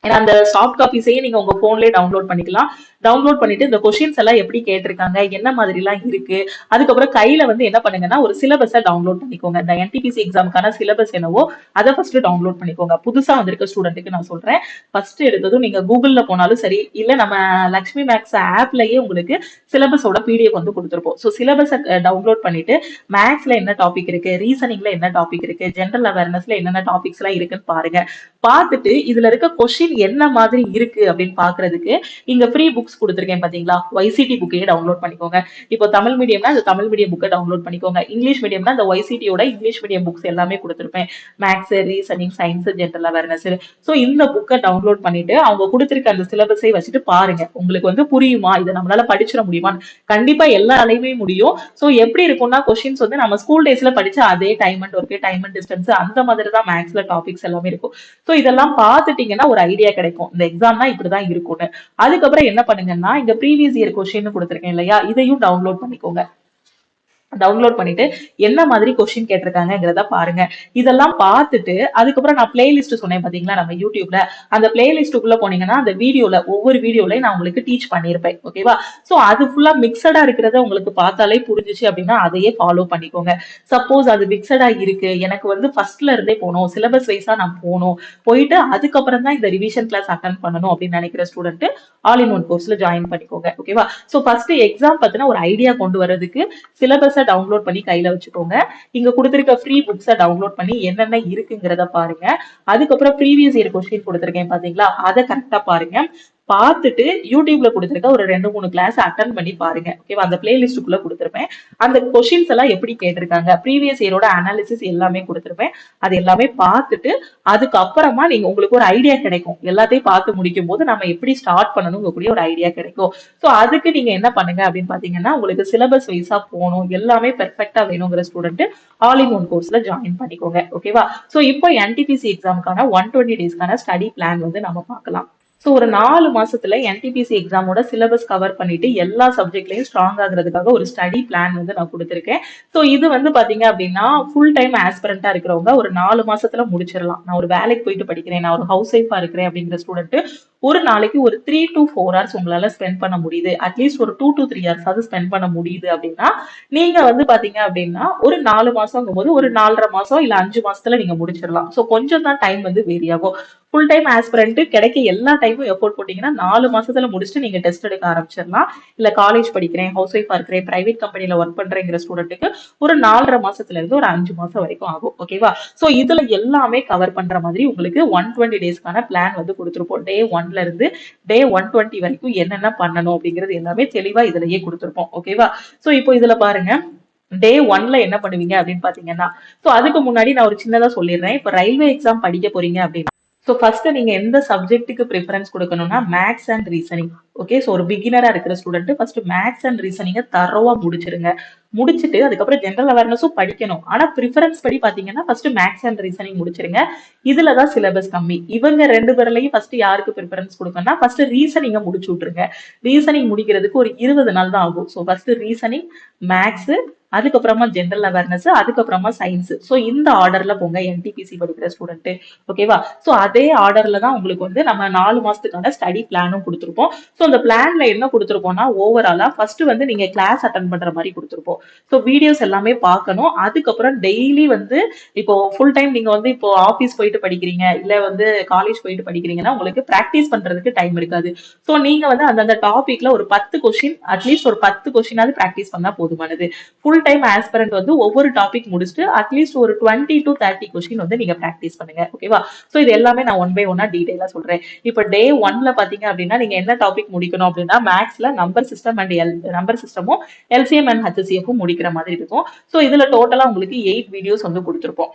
[SPEAKER 1] ஏன்னா அந்த சாஃப்ட் காப்பீஸையும் நீங்க உங்க போன்லயே டவுன்லோட் பண்ணிக்கலாம். டவுன்லோட் பண்ணிட்டு இந்த கொஸ்டின்ஸ் எல்லாம் எப்படி கேட்டிருக்காங்க, என்ன மாதிரி எல்லாம் இருக்கு, அதுக்கப்புறம் கையில வந்து என்ன பண்ணுங்கன்னா ஒரு சிலபஸை டவுன்லோட் பண்ணிக்கோங்க. இந்த என்டிபிசி எக்ஸாமுக்கான சிலபஸ் என்னவோ அதை ஃபர்ஸ்ட் டவுன்லோட் பண்ணிக்கோங்க. புதுசா வந்திருக்க ஸ்டூடெண்ட்டுக்கு நான் சொல்றேன், ஃபர்ஸ்ட் எடுத்ததும் நீங்க கூகுள்ல போனாலும் சரி, இல்ல நம்ம லக்ஷ்மி மேக்ஸ் ஆப்லயே உங்களுக்கு சிலபஸோட பிடிஎஃப் வந்து கொடுத்துருப்போம். ஸோ சிலபஸை டவுன்லோட் பண்ணிட்டு மேக்ஸ்ல என்ன டாபிக் இருக்கு, ரீசனிங்ல என்ன டாபிக் இருக்கு, ஜென்ரல் அவேர்னஸ்ல என்னென்ன டாபிக்ஸ் எல்லாம் இருக்குன்னு பாருங்க. பார்த்துட்டு இதுல இருக்க கொஸ்டின் என்ன மாதிரி இருக்கு அப்படின்னு பாக்குறதுக்கு இங்க ஃப்ரீ புக்ஸ் கொடுத்துருக்கேன் பாத்தீங்களா, ஒய்சிடி புக்கையே டவுன்லோட் பண்ணிக்கோங்க. இப்போ தமிழ் மீடியம்னா அந்த தமிழ் மீடியம் புக்கை டவுன்லோட் பண்ணிக்கோங்க. இங்கிலீஷ் மீடியம்னா அந்த ஒய்சிடியோட இங்கிலீஷ் மீடியம் புக்ஸ் எல்லாமே கொடுத்துருப்பேன். Maths, reasoning, science, general awareness. So இந்த புக்கை டவுன்லோட் பண்ணிட்டு அவங்க கொடுத்துருக்க அந்த சிலபஸை வச்சுட்டு பாருங்க, உங்களுக்கு வந்து புரியுமா, இதை நம்மளால படிச்சிட முடியுமான்னு. கண்டிப்பா எல்லாராலையுமே முடியும். ஸோ எப்படி இருக்கும்னா கொஸ்டின்ஸ் வந்து நம்ம ஸ்கூல் டேஸ்ல படிச்ச அதே time and work, time and distance அந்த மாதிரி தான் மேக்ஸ்ல டாபிக்ஸ் எல்லாமே இருக்கும். ஸோ இதெல்லாம் பார்த்துட்டீங்கன்னா ஒரு ஐடியா கிடைக்கும், இந்த எக்ஸாம்னா இப்படிதான் இருக்கும்னு. அதுக்கப்புறம் என்ன பண்ணுங்கன்னா இங்க ப்ரீவியஸ் இயர் கொஸ்டின் கொடுத்துருக்கேன் இல்லையா, இதையும் டவுன்லோட் பண்ணிக்கோங்க. டவுன்லோட் பண்ணிட்டு என்ன மாதிரி கொஸ்டின் கேட்டிருக்காங்கிறத பாருங்க. இதெல்லாம் பார்த்துட்டு அதுக்கப்புறம் நான் பிளேலிஸ்ட் சொன்னேன் பாத்தீங்களா நம்ம யூடியூப்ல, அந்த பிளேலிஸ்டுக்குள்ள போனீங்கன்னா அந்த வீடியோல ஒவ்வொரு வீடியோலயும் நான் உங்களுக்கு டீச் பண்ணிருப்பேன். ஓகேவா? சோ அது ஃபுல்லா மிக்சடா இருக்கிறத உங்களுக்கு பார்த்தாலே புரிஞ்சிச்சு அப்படின்னா அதையே ஃபாலோ பண்ணிக்கோங்க. சப்போஸ் அது மிக்சடா இருக்கு, எனக்கு வந்து ஃபர்ஸ்ட்ல இருந்தே போகணும், சிலபஸ் வைஸா நான் போகணும், போயிட்டு அதுக்கப்புறம் தான் இந்த ரிவிஷன் கிளாஸ் அட்டன் பண்ணணும் அப்படின்னு நினைக்கிற ஸ்டூடெண்ட் ஆல் இன் ஒன் கோர்ஸ்ல ஜாயின் பண்ணிக்கோங்க. ஓகேவா? சோ ஃபர்ஸ்ட் எக்ஸாம் பத்தின ஒரு ஐடியா கொண்டு வரதுக்கு சிலபஸ் டவுன்லோட் பண்ணி கையில வச்சுக்கோங்க. இங்க கொடுத்திருக்க ஃப்ரீ புக்ஸை டவுன்லோட் பண்ணி என்னென்ன இருக்குங்கிறத பாருங்க. அதுக்கப்புறம் ப்ரீவியஸ் இயர் கொஸ்டின் கொடுத்திருக்கேன் பாத்தீங்களா, அதை கரெக்டா பாருங்க. பார்த்துட்டு யூடியூப்ல கொடுத்துருக்க ஒரு 2-3 கிளாஸ் அட்டன் பண்ணி பாருங்க. ஓகேவா? அந்த பிளேலிஸ்டுக்குள்ள கொடுத்துருப்பேன். அந்த கொஸ்டின்ஸ் எல்லாம் எப்படி கேட்டிருக்காங்க, ப்ரீவியஸ் இயரோட அனாலிசிஸ் எல்லாமே கொடுத்துருப்பேன். அது எல்லாமே பார்த்துட்டு அதுக்கப்புறமா நீங்க உங்களுக்கு ஒரு ஐடியா கிடைக்கும். எல்லாத்தையும் பார்த்து முடிக்கும் போது நம்ம எப்படி ஸ்டார்ட் பண்ணணுங்க கூடிய ஒரு ஐடியா கிடைக்கும். ஸோ அதுக்கு நீங்க என்ன பண்ணுங்க அப்படின்னு பாத்தீங்கன்னா உங்களுக்கு சிலபஸ் வைஸா போகணும், எல்லாமே பெர்ஃபெக்டா வேணுங்கிற ஸ்டூடெண்ட் ஆல் இன் ஒன் கோர்ஸ்ல ஜாயின் பண்ணிக்கோங்க. ஓகேவா? ஸோ இப்போ என்டிபிசி எக்ஸாமுக்கான 120 டேஸ்க்கான ஸ்டடி பிளான் வந்து நம்ம பார்க்கலாம். ஸோ ஒரு 4 மாசத்துல என்டிபிசி எக்ஸாமோட சிலபஸ் கவர் பண்ணிட்டு எல்லா சப்ஜெக்ட்லயும் ஸ்ட்ராங் ஆகுறதுக்காக ஒரு ஸ்டடி பிளான் வந்து நான் கொடுத்துருக்கேன். ஸோ இது வந்து பாத்தீங்க அப்படின்னா ஃபுல் டைம் ஆஸ்பிரண்டா இருக்கிறவங்க ஒரு 4 மாசத்துல முடிச்சிடலாம். நான் ஒரு வேலைக்கு போயிட்டு படிக்கிறேன், நான் ஒரு ஹவுஸ் ஒய்ஃபா இருக்கிறேன் அப்படிங்கிற ஸ்டூடெண்ட் ஒரு நாளைக்கு ஒரு 3 to 4 hours உங்களால ஸ்பெண்ட் பண்ண முடியுது, அட்லீஸ்ட் ஒரு 2 to 3 hours அது ஸ்பெண்ட் பண்ண முடியுது அப்படின்னா நீங்க வந்து பாத்தீங்க அப்படின்னா ஒரு 4 மாசம் போது ஒரு 4.5 மாசம் இல்ல 5 மாசத்துல நீங்க முடிச்சிடலாம். சோ கொஞ்சம் தான் டைம் வந்து வேரி ஆகும். ஃபுல் டைம் ஆஸ்பிரண்ட் கிடைக்க எல்லா டைமும் எஃபோர்ட் போட்டீங்கன்னா 4 மாசத்துல முடிச்சுட்டு நீங்க டெஸ்ட் எடுக்க ஆரம்பிச்சிடலாம். இல்ல காலேஜ் படிக்கிறேன், ஹவுஸ் ஒய்ஃபா இருக்கிறேன், பிரைவேட் கம்பெனில ஒர்க் பண்றேங்கிற ஸ்டூடெண்ட்டுக்கு ஒரு 4.5 மாசத்துல இருந்து ஒரு 5 மாசம் வரைக்கும் ஆகும். ஓகேவா? சோ இதுல எல்லாமே கவர் பண்ற மாதிரி உங்களுக்கு 120 டேஸ்க்கான பிளான் வந்து கொடுத்துருப்போம். டே 1ல இருந்து டே 120 வரைக்கும் என்னென்ன பண்ணணும் அப்படிங்கிறது எல்லாமே தெளிவா இதுலயே கொடுத்துருப்போம். ஓகேவா? சோ இப்போ இதுல பாருங்க, டே 1ல என்ன பண்ணுவீங்க அப்படின்னு பாத்தீங்கன்னா, சோ அதுக்கு முன்னாடி நான் ஒரு சின்னதா சொல்லிடுறேன். இப்ப ரயில்வே எக்ஸாம் படிக்க போறீங்க அப்படின்னா ஸோ ஃபர்ஸ்ட் நீங்க எந்த சப்ஜெக்ட்டுக்கு ப்ரிஃபரன்ஸ் கொடுக்கணும்னா maths and reasoning. Okay, so ஒரு பிகினரா இருக்கிற ஸ்டூடெண்ட் ஃபர்ஸ்ட் மேத்ஸ் அண்ட் ரீசனிங்கை தரோவா முடிச்சிருங்க. முடிச்சுட்டு அதுக்கப்புறம் ஜென்ரல் அவேர்னஸும் படிக்கணும். ஆனா ப்ரிஃபரன்ஸ் படி பாத்தீங்கன்னா ஃபர்ஸ்ட் மேத்ஸ் அண்ட் ரீசனிங் முடிச்சிருங்க. இதுலதான் சிலபஸ் கம்மி. இவங்க 2 பேர்லயும் ஃபர்ஸ்ட் யாருக்கு ப்ரிஃபரன்ஸ் கொடுக்கணும்னா ஃபர்ஸ்ட் ரீசனிங்கை முடிச்சு விட்டுருங்க. ரீசனிங் முடிக்கிறதுக்கு ஒரு 20 நாள் தான் ஆகும். ஸோ ஃபர்ஸ்ட் ரீசனிங், மேத்ஸ், அதுக்கப்புறமா ஜென்ரல் அவேர்னஸ், அதுக்கப்புறமா சயின்ஸ். ஸோ இந்த ஆர்டர்ல போங்க என்டிபிசி படிக்கிற ஸ்டூடெண்ட். ஓகேவா? ஸோ அதே ஆர்டர்ல தான் உங்களுக்கு வந்து நம்ம 4 மாசத்துக்கான ஸ்டடி பிளானும் கொடுத்துருப்போம். ஸோ அந்த பிளான்ல என்ன கொடுத்துருப்போம்னா ஓவராலா ஃபர்ஸ்ட் வந்து நீங்க கிளாஸ் அட்டன் பண்ற மாதிரி கொடுத்துருப்போம். ஸோ வீடியோஸ் எல்லாமே பார்க்கணும். அதுக்கப்புறம் டெய்லி வந்து இப்போ ஃபுல் டைம் நீங்க வந்து இப்போ ஆஃபீஸ் போயிட்டு படிக்கிறீங்க, இல்ல வந்து காலேஜ் போயிட்டு படிக்கிறீங்கன்னா உங்களுக்கு பிராக்டிஸ் பண்றதுக்கு டைம் இருக்காது. ஸோ நீங்க வந்து அந்தந்த டாபிக்ல ஒரு 10 கொஸ்டின் அட்லீஸ்ட் ஒரு 10 கொஸ்டினாவது பிராக்டிஸ் பண்ணா போதுமானது. ஃபுல் டைம் ஆஸ்பிரண்ட் வந்து ஒவ்வொரு டாபிக் முடிச்சுட்டு அட்லீஸ்ட் ஒரு 20 to 30 கொஸ்டின் வந்து நீங்க பிராக்டிஸ் பண்ணுங்க. ஓகேவா? சோ இது எல்லாமே நான் ஒன் பை ஒன்னா டீடைலா சொல்றேன். இப்ப டே 1ல பாத்தீங்க அப்படின்னா நீங்க என்ன டாபிக் முடிக்கணும் அப்படின்னா மேத்ஸ்ல நம்பர் சிஸ்டம் அண்ட் நம்பர் சிஸ்டமும் எல்சிஎம் அண்ட் ஹெச்சிஎஃப்பும் முடிக்கிற மாதிரி இருக்கும். சோ இதுல டோட்டலா உங்களுக்கு 8 வீடியோஸ் வந்து கொடுத்துருப்போம்.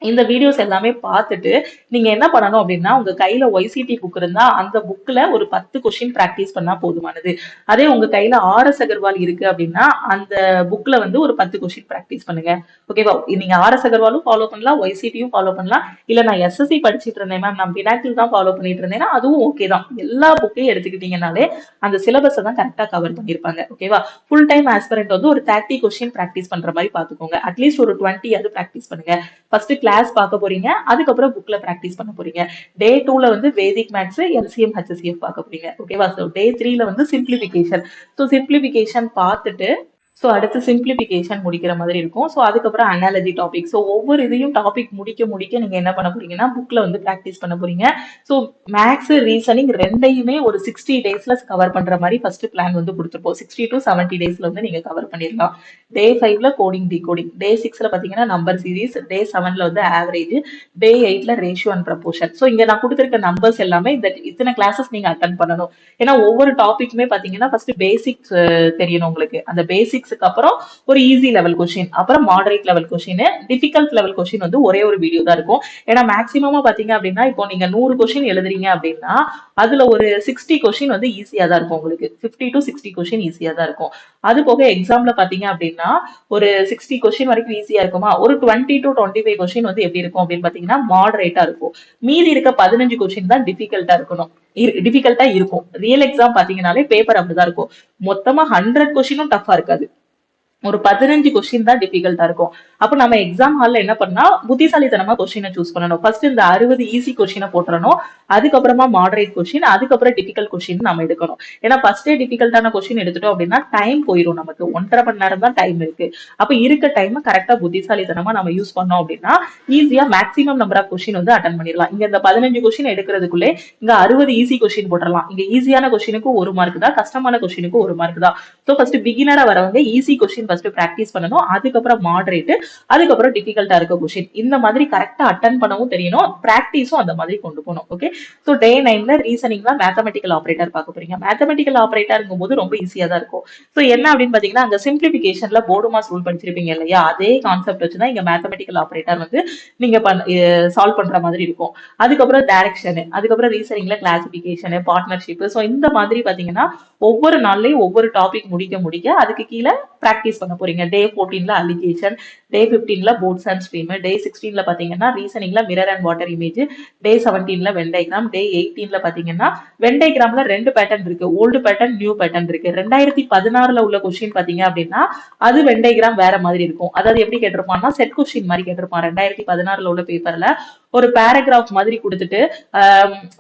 [SPEAKER 1] இந்த வீடியோஸ் எல்லாமே பார்த்துட்டு நீங்க என்ன பண்ணணும் அப்படின்னா உங்க கையில ஒய்சிடி புக் இருந்தா அந்த புக்ல ஒரு 10 கொஸ்டின் பிராக்டிஸ் பண்ணா போதுமானது. அதே உங்க கையில ஆர்எஸ் அகர்வால் இருக்கு அப்படின்னா அந்த புக்ல வந்து ஒரு 10 கொஸ்டின் பிராக்டிஸ் பண்ணுங்க. ஓகேவா? நீங்க ஆர்எஸ் அகர்வாலும் ஃபாலோ பண்ணலாம், ஒய்சிடியும் ஃபாலோ பண்ணலாம். இல்ல நான் எஸ்எஸ்சி படிச்சுட்டு இருந்தேன் மேம், நான் பினாக்கிள் தான் ஃபாலோ பண்ணிட்டு இருந்தேன்னா அதுவும் ஓகே தான். எல்லா புக்கையும் எடுத்துக்கிட்டீங்கனாலே அந்த சிலபஸை தான் கரெக்டா கவர் பண்ணிருப்பாங்க. ஓகேவா? ஃபுல் டைம் ஆஸ்பிரண்ட் வந்து ஒரு 30 கொஸ்டின் பிராக்டிஸ் பண்ற மாதிரி பாத்துக்கோங்க. அட்லீஸ்ட் ஒரு 20 அது பிராக்டிஸ் பண்ணுங்க. ஃபர்ஸ்ட் கிளாஸ் பார்க்க போறீங்க, அதுக்கப்புறம் புக்ல பிராக்டிஸ் பண்ண போறீங்க. டே 2ல வந்து வேதிக் மேத்ஸ், எல்சிஎம், ஹெச்சிஎஃப் பார்க்க போறீங்க. ஓகேவா? சோ டே 3ல வந்து சிம்பிளிபிகேஷன். சோ சிம்பிளிபிகேஷன் பார்த்துட்டு ஸோ அடுத்து சிம்பிளிபிகேஷன் முடிக்கிற மாதிரி இருக்கும். ஸோ அதுக்கப்புறம் அனாலஜி டாபிக். ஸோ ஒவ்வொரு இதையும் டாபிக் முடிக்க நீங்க என்ன பண்ண போறீங்கன்னா புக்ல வந்து பிராக்டிஸ் பண்ண போறீங்க. ஸோ மேத்ஸ், ரீசனிங் ரெண்டையுமே ஒரு 60 டேஸ்ல கவர் பண்ற மாதிரி ஃபர்ஸ்ட் பிளான் வந்து கொடுத்துருப்போம். 60 to 70 டேஸ்ல வந்து நீங்க கவர் பண்ணிடலாம். டே 5ல கோடிங் டிகோடிங், டே 6ல பாத்தீங்கன்னா நம்பர் சீரிஸ், டே 7ல வந்து ஆவரேஜ், டே 8ல ரேஷியோ அண்ட் ப்ரப்போர்ஷன். ஸோ இங்க நான் கொடுத்திருக்க நம்பர்ஸ் எல்லாமே இத்தனை கிளாஸஸ் நீங்க அட்டன் பண்ணணும். ஏன்னா ஒவ்வொரு டாபிக்குமே பாத்தீங்கன்னா ஃபர்ஸ்ட் பேசிக்ஸ் தெரியணும் உங்களுக்கு. அந்த பேசிக்ஸ்க்கு அப்புறம் ஒரு ஈஸி லெவல் கொஸ்டின், அப்புறம் moderate level question, difficult level question வந்து ஒரே ஒரு வீடியோ தான் இருக்கும். ஏன்னா மேக்ஸிமமா பாத்தீங்க அப்படின்னா இப்போ நீங்க 100 கொஸ்டின் எழுதுறீங்க அப்படின்னா அதுல ஒரு 60 கொஸ்டின் வந்து ஈஸியா தான் இருக்கும் உங்களுக்கு. 50 to 60 கொஸ்டின் ஈஸியா தான் இருக்கும். அது போக எக்ஸாம்ல பாத்தீங்க அப்படின்னா ஒரு 60 கொஸ்டின் வரைக்கும் ஈஸியா இருக்குமா, ஒரு 20 to 25 கொஸ்டின் வந்து எப்படி இருக்கும் அப்படின்னு பாத்தீங்கன்னா மாடரேட்டா இருக்கும். மீதி இருக்க 15 கொஸ்டின் தான் டிஃபிகல்ட்டா இருக்கும். ரியல் எக்ஸாம் பாத்தீங்கன்னாலே பேப்பர் அப்படிதான் இருக்கும். மொத்தமா 100 கொஸ்டினும் டஃபா இருக்காது. ஒரு 15 கொஸ்டின் தான் டிஃபிகல்ட்டா இருக்கும். அப்ப நம்ம எக்ஸாம் ஹால்ல என்ன பண்ணா புத்திசாலித்தனமா கொஸ்டினை சூஸ் பண்ணணும். ஃபர்ஸ்ட் இந்த 60 ஈஸி கொஸ்டினை போட்டுறணும். அதுக்கப்புறமா மாடரேட் கொஸ்டின், அதுக்கப்புறம் டிஃபிகல்ட் கொஸ்டின் நம்ம எடுக்கணும். ஏன்னா ஃபர்ஸ்டே டிஃபிகல்ட்டான கொஸ்டின் எடுத்துட்டோம் அப்படின்னா டைம் போயிடும். நமக்கு 1.5 மணி நேரம் தான் டைம் இருக்கு. அப்ப இருக்க டைம் கரெக்டா புத்திசாலித்தனமா நம்ம யூஸ் பண்ணோம் அப்படின்னா ஈஸியா மேக்ஸிமம் நம்பர் ஆஃப் கொஸ்டின் வந்து அட்டன் பண்ணிடலாம். இங்க இந்த 15 கொஸ்டின் எடுக்கிறதுக்குள்ளே இங்க 60 ஈஸி கொஸ்டின் போட்டுடலாம். இங்க ஈஸியான கொஸ்டினுக்கு 1 மார்க் தான், கஷ்டமான கொஸ்டினுக்கு 1 மார்க் தான். ஸோ ஃபர்ஸ்ட் பிகினரா வரவங்க ஈஸி கொஸ்டின் ஃபர்ஸ்ட் பிராக்டிஸ் பண்ணணும். அதுக்கப்புறம் மாடரேட், அதுக்கப்புறம் டிஃபிகல்ட்டா இருக்க கொஸ்டின். இந்த மாதிரி கரெக்டா அட்டன் பண்ணவும் தெரியணும். பிராக்டிஸும் அந்த மாதிரி கொண்டு போகணும். ஓகே, சோ டே 9ல ரீசனிங்ல மேத்தமெட்டிக்கல் ஆபரேட்டர் பார்க்க போறீங்க. மேத்தமெட்டிக்கல் ஆபரேட்டர்ங்கும் போது ரொம்ப ஈஸியா தான் இருக்கும். சோ என்ன அப்படின்னு பாத்தீங்கன்னா அங்க சிம்பிளிபிகேஷன்ல போர்டு மாஸ் ரூல் படிச்சிருப்பீங்க இல்லையா, அதே கான்செப்ட் வச்சுதான் இங்க மேத்தமெட்டிக்கல் ஆபரேட்டர் வந்து நீங்க சால்வ் பண்ற மாதிரி இருக்கும். அதுக்கப்புறம் டைரக்ஷன், அதுக்கப்புறம் ரீசனிங்ல கிளாசிபிகேஷன், பார்ட்னர்ஷிப். சோ இந்த மாதிரி பாத்தீங்கன்னா ஒவ்வொரு நாள்லயும் ஒவ்வொரு டாபிக் முடிக்க அதுக்கு கீழே பிராக்டிஸ் பண்ண போறீங்க. டே 14ல அலிகேஷன், டே 15ல போர்ட்ஸ் அண்ட் ஸ்ட்ரீம், டே 16ல பாத்தீங்கன்னா ரீசனிங்ல mirror and water image, day 17ல வென் டயக்ராம், டே 18ல பாத்தீங்கன்னா வென் டயக்ராம்ல 2 பேட்டர்ன் இருக்கு. ஓல்டு பேட்டர்ன், நியூ பேட்டர்ன் இருக்கு. 2016ல உள்ள கொஸ்டின் பாத்தீங்க அப்படின்னா அது வென் டயக்ராம் வேற மாதிரி இருக்கும். அதாவது எப்படி கேட்டிருப்பான்னா செட் கொஸ்டின் மாதிரி கேட்டிருப்பான். 2016ல உள்ள பேப்பர்ல ஒரு பேராகிராஃப் மாதிரி கொடுத்துட்டு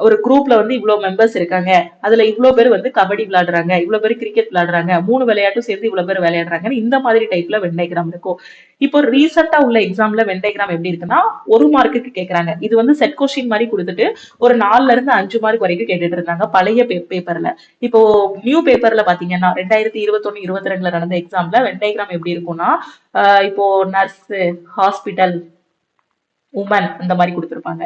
[SPEAKER 1] ஒரு குரூப்ல வந்து இவ்வளவு மெம்பர்ஸ் இருக்காங்க, அதுல இவ்வளவு பேர் வந்து கபடி விளையாடுறாங்க, இவ்வளவு பேர் கிரிக்கெட் விளையாடுறாங்க, 3 விளையாட்டும் சேர்ந்து இவ்வளவு பேர் விளையாடுறாங்கன்னு இந்த மாதிரி டைப்ல வென் டயக்ராம் இருக்கும். இப்போ ரீசெண்டா உள்ள எக்ஸாம்ல வென் டயக்ராம் எப்படி இருக்குன்னா 1 மார்க்குக்கு கேக்குறாங்க. இது வந்து செட் கொஸ்டின் மாதிரி கொடுத்துட்டு ஒரு 4ல இருந்து 5 மார்க் வரைக்கும் கேட்டுட்டு இருந்தாங்க பழைய பேப்பர்ல. இப்போ நியூ பேப்பர்ல பாத்தீங்கன்னா 2021 22ல நடந்த எக்ஸாம்ல வென் டயக்ராம் எப்படி இருக்கும்னா இப்போ நர்ஸ், ஹாஸ்பிட்டல், உமன் இந்த மாதிரி கொடுத்திருப்பாங்க.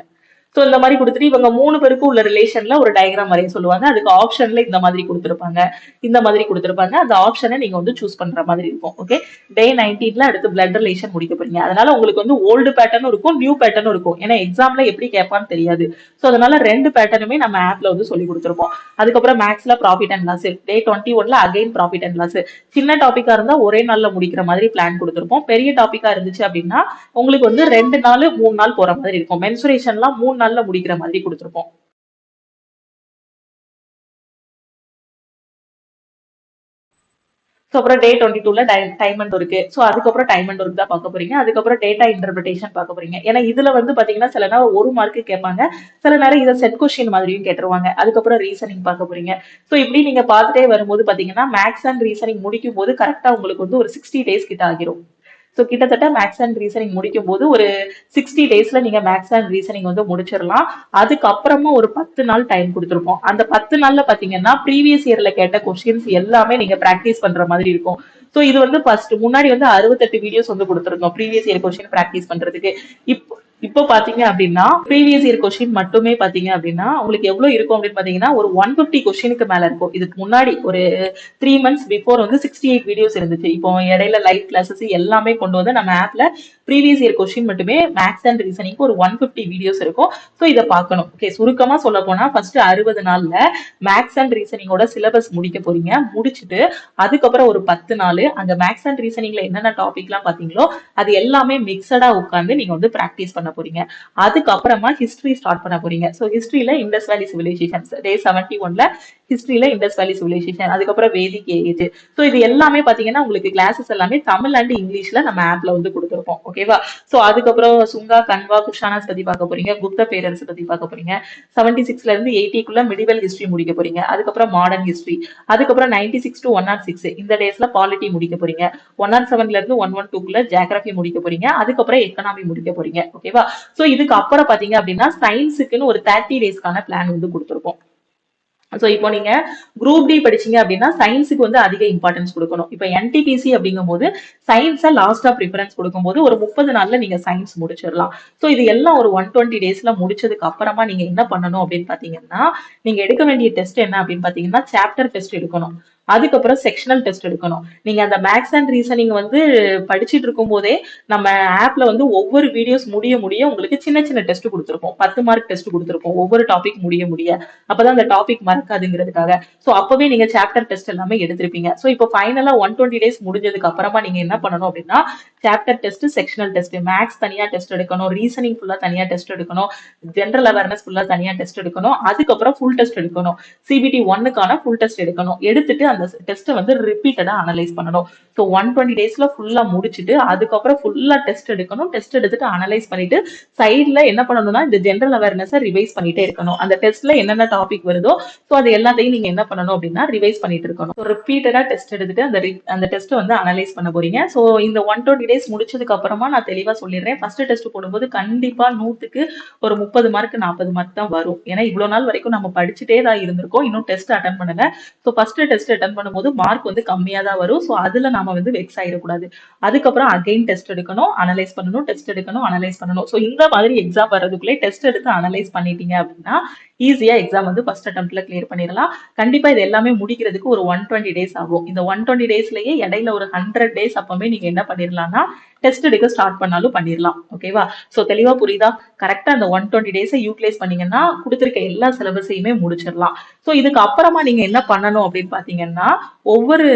[SPEAKER 1] சோ இந்த மாதிரி கொடுத்துட்டு இவங்க 3 பேருக்கும் உள்ள ரிலேஷன்ல ஒரு டயக்ராம் வரைய சொல்லுவாங்க. அதுக்கு ஆப்ஷன்ல இந்த மாதிரி கொடுத்திருப்பாங்க, இந்த மாதிரி கொடுத்திருப்பாங்க. அந்த ஆப்ஷனை நீங்க வந்து சூஸ் பண்ற மாதிரி இருக்கும். ஓகே, டே 19ல அடுத்து பிளட் ரிலேஷன் முடிக்க போறீங்க. அதனால உங்களுக்கு வந்து ஓல்டு பேட்டர்னும் இருக்கும், நியூ பேட்டர்னும் இருக்கும். ஏன்னா எக்ஸாம்ல எப்படி கேட்பான்னு தெரியாது. சோ அதனால 2 பேட்டர்னுமே நம்ம ஆப்ல வந்து சொல்லி கொடுத்திருப்போம். அதுக்கப்புறம் மேக்ஸ்ல ப்ராஃபிட் அண்ட் லாஸ், டே 21ல அகைன் ப்ராஃபிட் அண்ட் லாஸ். சின்ன டாபிக்கா இருந்தா ஒரே நாள்ல முடிக்கிற மாதிரி பிளான் கொடுத்திருப்போம். பெரிய டாபிக்கா இருந்துச்சு அப்படின்னா உங்களுக்கு வந்து 2 நாள் 3 நாள் போற மாதிரி இருக்கும். மென்சுரேஷன்லாம் 3 நாள்ல முடிக்கிற மாதிரி கொடுத்திருப்போம். ஸோ அப்புறம் டே 22ல டைம் அண்ட் ஒர்க்கு. ஸோ அதுக்கப்புறம் டைம் அண்ட் ஒர்க் தான் பார்க்க போறீங்க. அதுக்கப்புறம் டேட்டா இன்டர்பிரிட்டேஷன் பார்க்க போறீங்க. ஏன்னா இதுல வந்து பாத்தீங்கன்னா சில நேரம் 1 மார்க்கு கேட்பாங்க, சில நேரம் இதை செட் கொஸ்டின் மாதிரியும் கேட்டுருவாங்க. அதுக்கப்புறம் ரீசனிங் பார்க்க போறீங்க. ஸோ இப்படி நீங்க பார்த்துட்டே வரும்போது பாத்தீங்கன்னா மேக்ஸ் அண்ட் ரீசனிங் முடிக்கும் போது கரெக்டா உங்களுக்கு வந்து ஒரு 60 டேஸ் கிட்ட ஆகிரும். ஸோ கிட்டத்தட்ட மேக்ஸ் அண்ட் ரீசனிங் முடிக்கும் போது ஒரு 60 டேஸ்ல நீங்க மேக்ஸ் அண்ட் ரீசனிங் வந்து முடிச்சிடலாம். அதுக்கப்புறமா ஒரு 10 நாள் டைம் கொடுத்துருப்போம். அந்த 10 நாள்ல பாத்தீங்கன்னா ப்ரீவியஸ் இயர்ல கேட்ட கொஸ்டின்ஸ் எல்லாமே நீங்க பிராக்டிஸ் பண்ற மாதிரி இருக்கும். சோ இது வந்து ஃபர்ஸ்ட் முன்னாடி வந்து 68 வீடியோஸ் வந்து கொடுத்துருந்தோம் ப்ரீவியஸ் இயர் கொஸ்டின் பிராக்டிஸ் பண்றதுக்கு. இப்போ பாத்தீங்க அப்படின்னா ப்ரீவியஸ் இயர் கொஸ்டின் மட்டுமே பாத்தீங்க அப்படின்னா உங்களுக்கு எவ்வளவு இருக்கும் அப்படின்னு பாத்தீங்கன்னா ஒரு 150 கொஸ்டினுக்கு மேல இருக்கும். இதுக்கு முன்னாடி ஒரு 3 months பிஃபோர் வந்து 68 வீடியோஸ் இருந்துச்சு. இப்போ இடையில லைவ் கிளாஸஸ் எல்லாமே கொண்டு வந்து நம்ம ஆப்ல ப்ரீவியஸ் இயர் கொஸ்டின் மட்டுமே மேக்ஸ் அண்ட் ரீசனிங் ஒரு 150 வீடியோஸ் இருக்கும். ஸோ இதை பார்க்கணும். ஓகே, சுருக்கமா சொல்ல போனா ஃபர்ஸ்ட் 60 நாள்ல மேக்ஸ் அண்ட் ரீசனிங்கோட சிலபஸ் முடிக்க போறீங்க. முடிச்சுட்டு அதுக்கப்புறம் ஒரு 10 நாள் அங்க மேக்ஸ் அண்ட் ரீசனிங்ல என்னென்ன டாபிக் எல்லாம் பாத்தீங்களோ அது எல்லாமே மிக்சடா உட்காந்து நீங்க வந்து பிராக்டிஸ் பண்ண போறீங்க. அதுக்கப்புறமா ஹிஸ்டரி ஸ்டார்ட் பண்ண போறீங்க. ஸோ ஹிஸ்டரியில இண்டஸ் வேலி சிவிலைசேஷன் டே 71ல ஹிஸ்டரியில இண்டஸ் வேலி சிவிலைசேஷன், அதுக்கப்புறம் வேதிக் ஏஜ். ஸோ இது எல்லாமே பாத்தீங்கன்னா உங்களுக்கு கிளாஸஸ் எல்லாமே தமிழ் அண்ட் இங்கிலீஷ்ல நம்ம ஆப்ல வந்து கொடுத்துருப்போம். ஓகேவா? சோ அதுக்கப்புறம் சுங்கா, கன்வா, குஷானாஸ் பத்தி பார்க்க போறீங்க, குப்த பேரரசு பத்தி பார்க்க போறீங்க. 76ல இருந்து 80க்குள்ள மிடிவல் ஹிஸ்டரி முடிக்க போறீங்க. அதுக்கப்புறம் மாடர்ன் ஹிஸ்டரி, அதுக்கப்புறம் 96 to 106 இந்த டேஸ்ல பாலிட்டி முடிக்க போறீங்க. 107ல இருந்து 112க்குள்ள ஜியோகிராஃபி முடிக்க போறீங்க. அதுக்கப்புறம் எக்கனாமி முடிக்க போறீங்க. ஓகேவா? சோ இதுக்கு அப்புறம் பாத்தீங்க அப்படின்னா சயின்ஸுக்குன்னு ஒரு 30 டேஸ்க்கான பிளான் வந்து கொடுத்துருப்போம். சோ இப்போ நீங்க குரூப் டி படிச்சீங்க அப்படின்னா சயின்ஸுக்கு வந்து அதிக இம்பார்ட்டன்ஸ் கொடுக்கணும். இப்போ என்டிபிசி அப்படிங்கும் போது சயின்ஸை லாஸ்டா ப்ரிஃபரன்ஸ் கொடுக்கும்போது ஒரு 30 நாள்ல நீங்க சயின்ஸ் முடிச்சிடலாம். சோ இது எல்லாம் ஒரு 120 டேஸ்ல முடிச்சதுக்கு அப்புறமா நீங்க என்ன பண்ணணும் அப்படின்னு பாத்தீங்கன்னா நீங்க எடுக்க வேண்டிய டெஸ்ட் என்ன அப்படின்னு பாத்தீங்கன்னா சாப்டர் டெஸ்ட் எடுக்கணும். அதுக்கப்புறம் செக்ஷனல் டெஸ்ட் எடுக்கணும். நீங்க அந்த மேக்ஸ் அண்ட் ரீசனிங் வந்து படிச்சுட்டு இருக்கும் போதே நம்ம ஆப்ல வந்து ஒவ்வொரு வீடியோஸ் முடிய முடிய உங்களுக்கு சின்ன சின்ன டெஸ்ட் கொடுத்துருப்போம். 10 மார்க் டெஸ்ட் கொடுத்துருப்போம் ஒவ்வொரு டாபிக் முடிய முடிய. அப்பதான் அந்த டாபிக் மறக்காதுங்கிறதுக்காக. சோ அப்பவே நீங்க சாப்டர் டெஸ்ட் எல்லாமே எடுத்திருப்பீங்க. சோ இப்போ ஃபைனலா 120 டேஸ் முடிஞ்சதுக்கு அப்புறமா நீங்க என்ன பண்ணணும் அப்படின்னா chapter test, sectional test, maths தனியா டெஸ்ட் எடுக்கணும், ரீசனிங் ஃபுல்லா தனியா டெஸ்ட் எடுக்கணும், ஜெனரல் அவேர்னஸ் ஃபுல்லா தனியா டெஸ்ட் எடுக்கணும், அதுக்கப்புறம் ஃபுல் டெஸ்ட் எடுக்கணும், சிபிடி 1க்கான ஃபுல் டெஸ்ட் எடுக்கணும். எடுத்துட்டு அந்த டெஸ்ட் வந்து ரிப்பீட்டடா அனலைஸ் பண்ணணும். ஸோ 120 டேஸ்ல ஃபுல்லா முடிச்சுட்டு அதுக்கப்புறம் ஃபுல்லா டெஸ்ட் எடுக்கணும். டெஸ்ட் எடுத்துட்டு அனலைஸ் பண்ணிட்டு சைட்ல என்ன பண்ணணும்னா இந்த ஜெனரல் அவேர்னஸ் ரிவைஸ் பண்ணிட்டே இருக்கணும். அந்த டெஸ்ட்ல என்னென்ன டாபிக் வருதோ ஸோ அது எல்லாத்தையும் நீங்க என்ன பண்ணணும் அப்படின்னா ரிவைஸ் பண்ணிட்டு இருக்கணும். ரிப்பீட்டடா டெஸ்ட் எடுத்துட்டு அந்த டெஸ்ட் வந்து அனலைஸ் பண்ண போறீங்க. ஸோ இந்த 120 டேஸ் முடிச்சதுக்கு அப்புறமா நான் தெளிவா சொல்லிடுறேன். ஃபர்ஸ்ட் டெஸ்ட் போடும்போது கண்டிப்பா 100க்கு ஒரு 30 மார்க் 40 மார்க் தான் வரும். ஏன்னா இவ்வளவு நாள் வரைக்கும் நம்ம படிச்சுட்டே தான் இருந்திருக்கோம், இன்னும் டெஸ்ட் அட்டன் பண்ணல. ஸோ ஃபர்ஸ்ட் டெஸ்ட் அட்டன் பண்ணும்போது மார்க் வந்து கம்மியா தான் வரும். ஸோ அதுல நாம வந்து வெக்ஸ் ஆயிடக்கூடாது. அதுக்கப்புறம் அகைன் டெஸ்ட் எடுக்கணும், அனலைஸ் பண்ணணும், டெஸ்ட் எடுக்கணும், அனலைஸ் பண்ணணும். ஸோ இந்த மாதிரி எக்ஸாம் வர்றதுக்குள்ளே டெஸ்ட் எடுத்து அனலைஸ் பண்ணிட்டீங்க அப்படின்னா ஈஸியா எக்ஸாம் வந்து ஃபர்ஸ்ட் அட்டெம்ப்ட்ல கிளியர் பண்ணிடலாம். கண்டிப்பா இது எல்லாமே முடிக்கிறதுக்கு ஒரு 120 டேஸ் ஆகும். இந்த 120 டேஸ்லயே இடையில ஒரு 100 டேஸ் அப்பவே நீங்க என்ன பண்ணிடலாம்னா டெஸ்ட் எடுக்க ஸ்டார்ட் பண்ணாலும் பண்ணிடலாம். ஓகேவா? சோ தெளிவா புரியுதா? கரெக்டா அந்த 120 டேஸை யூட்டிலைஸ் பண்ணீங்கன்னா கொடுத்திருக்க எல்லா சிலபஸையுமே முடிச்சிடலாம். சோ இதுக்கு அப்புறமா நீங்க என்ன பண்ணணும் அப்படின்னு பாத்தீங்கன்னா ஒவ்வொரு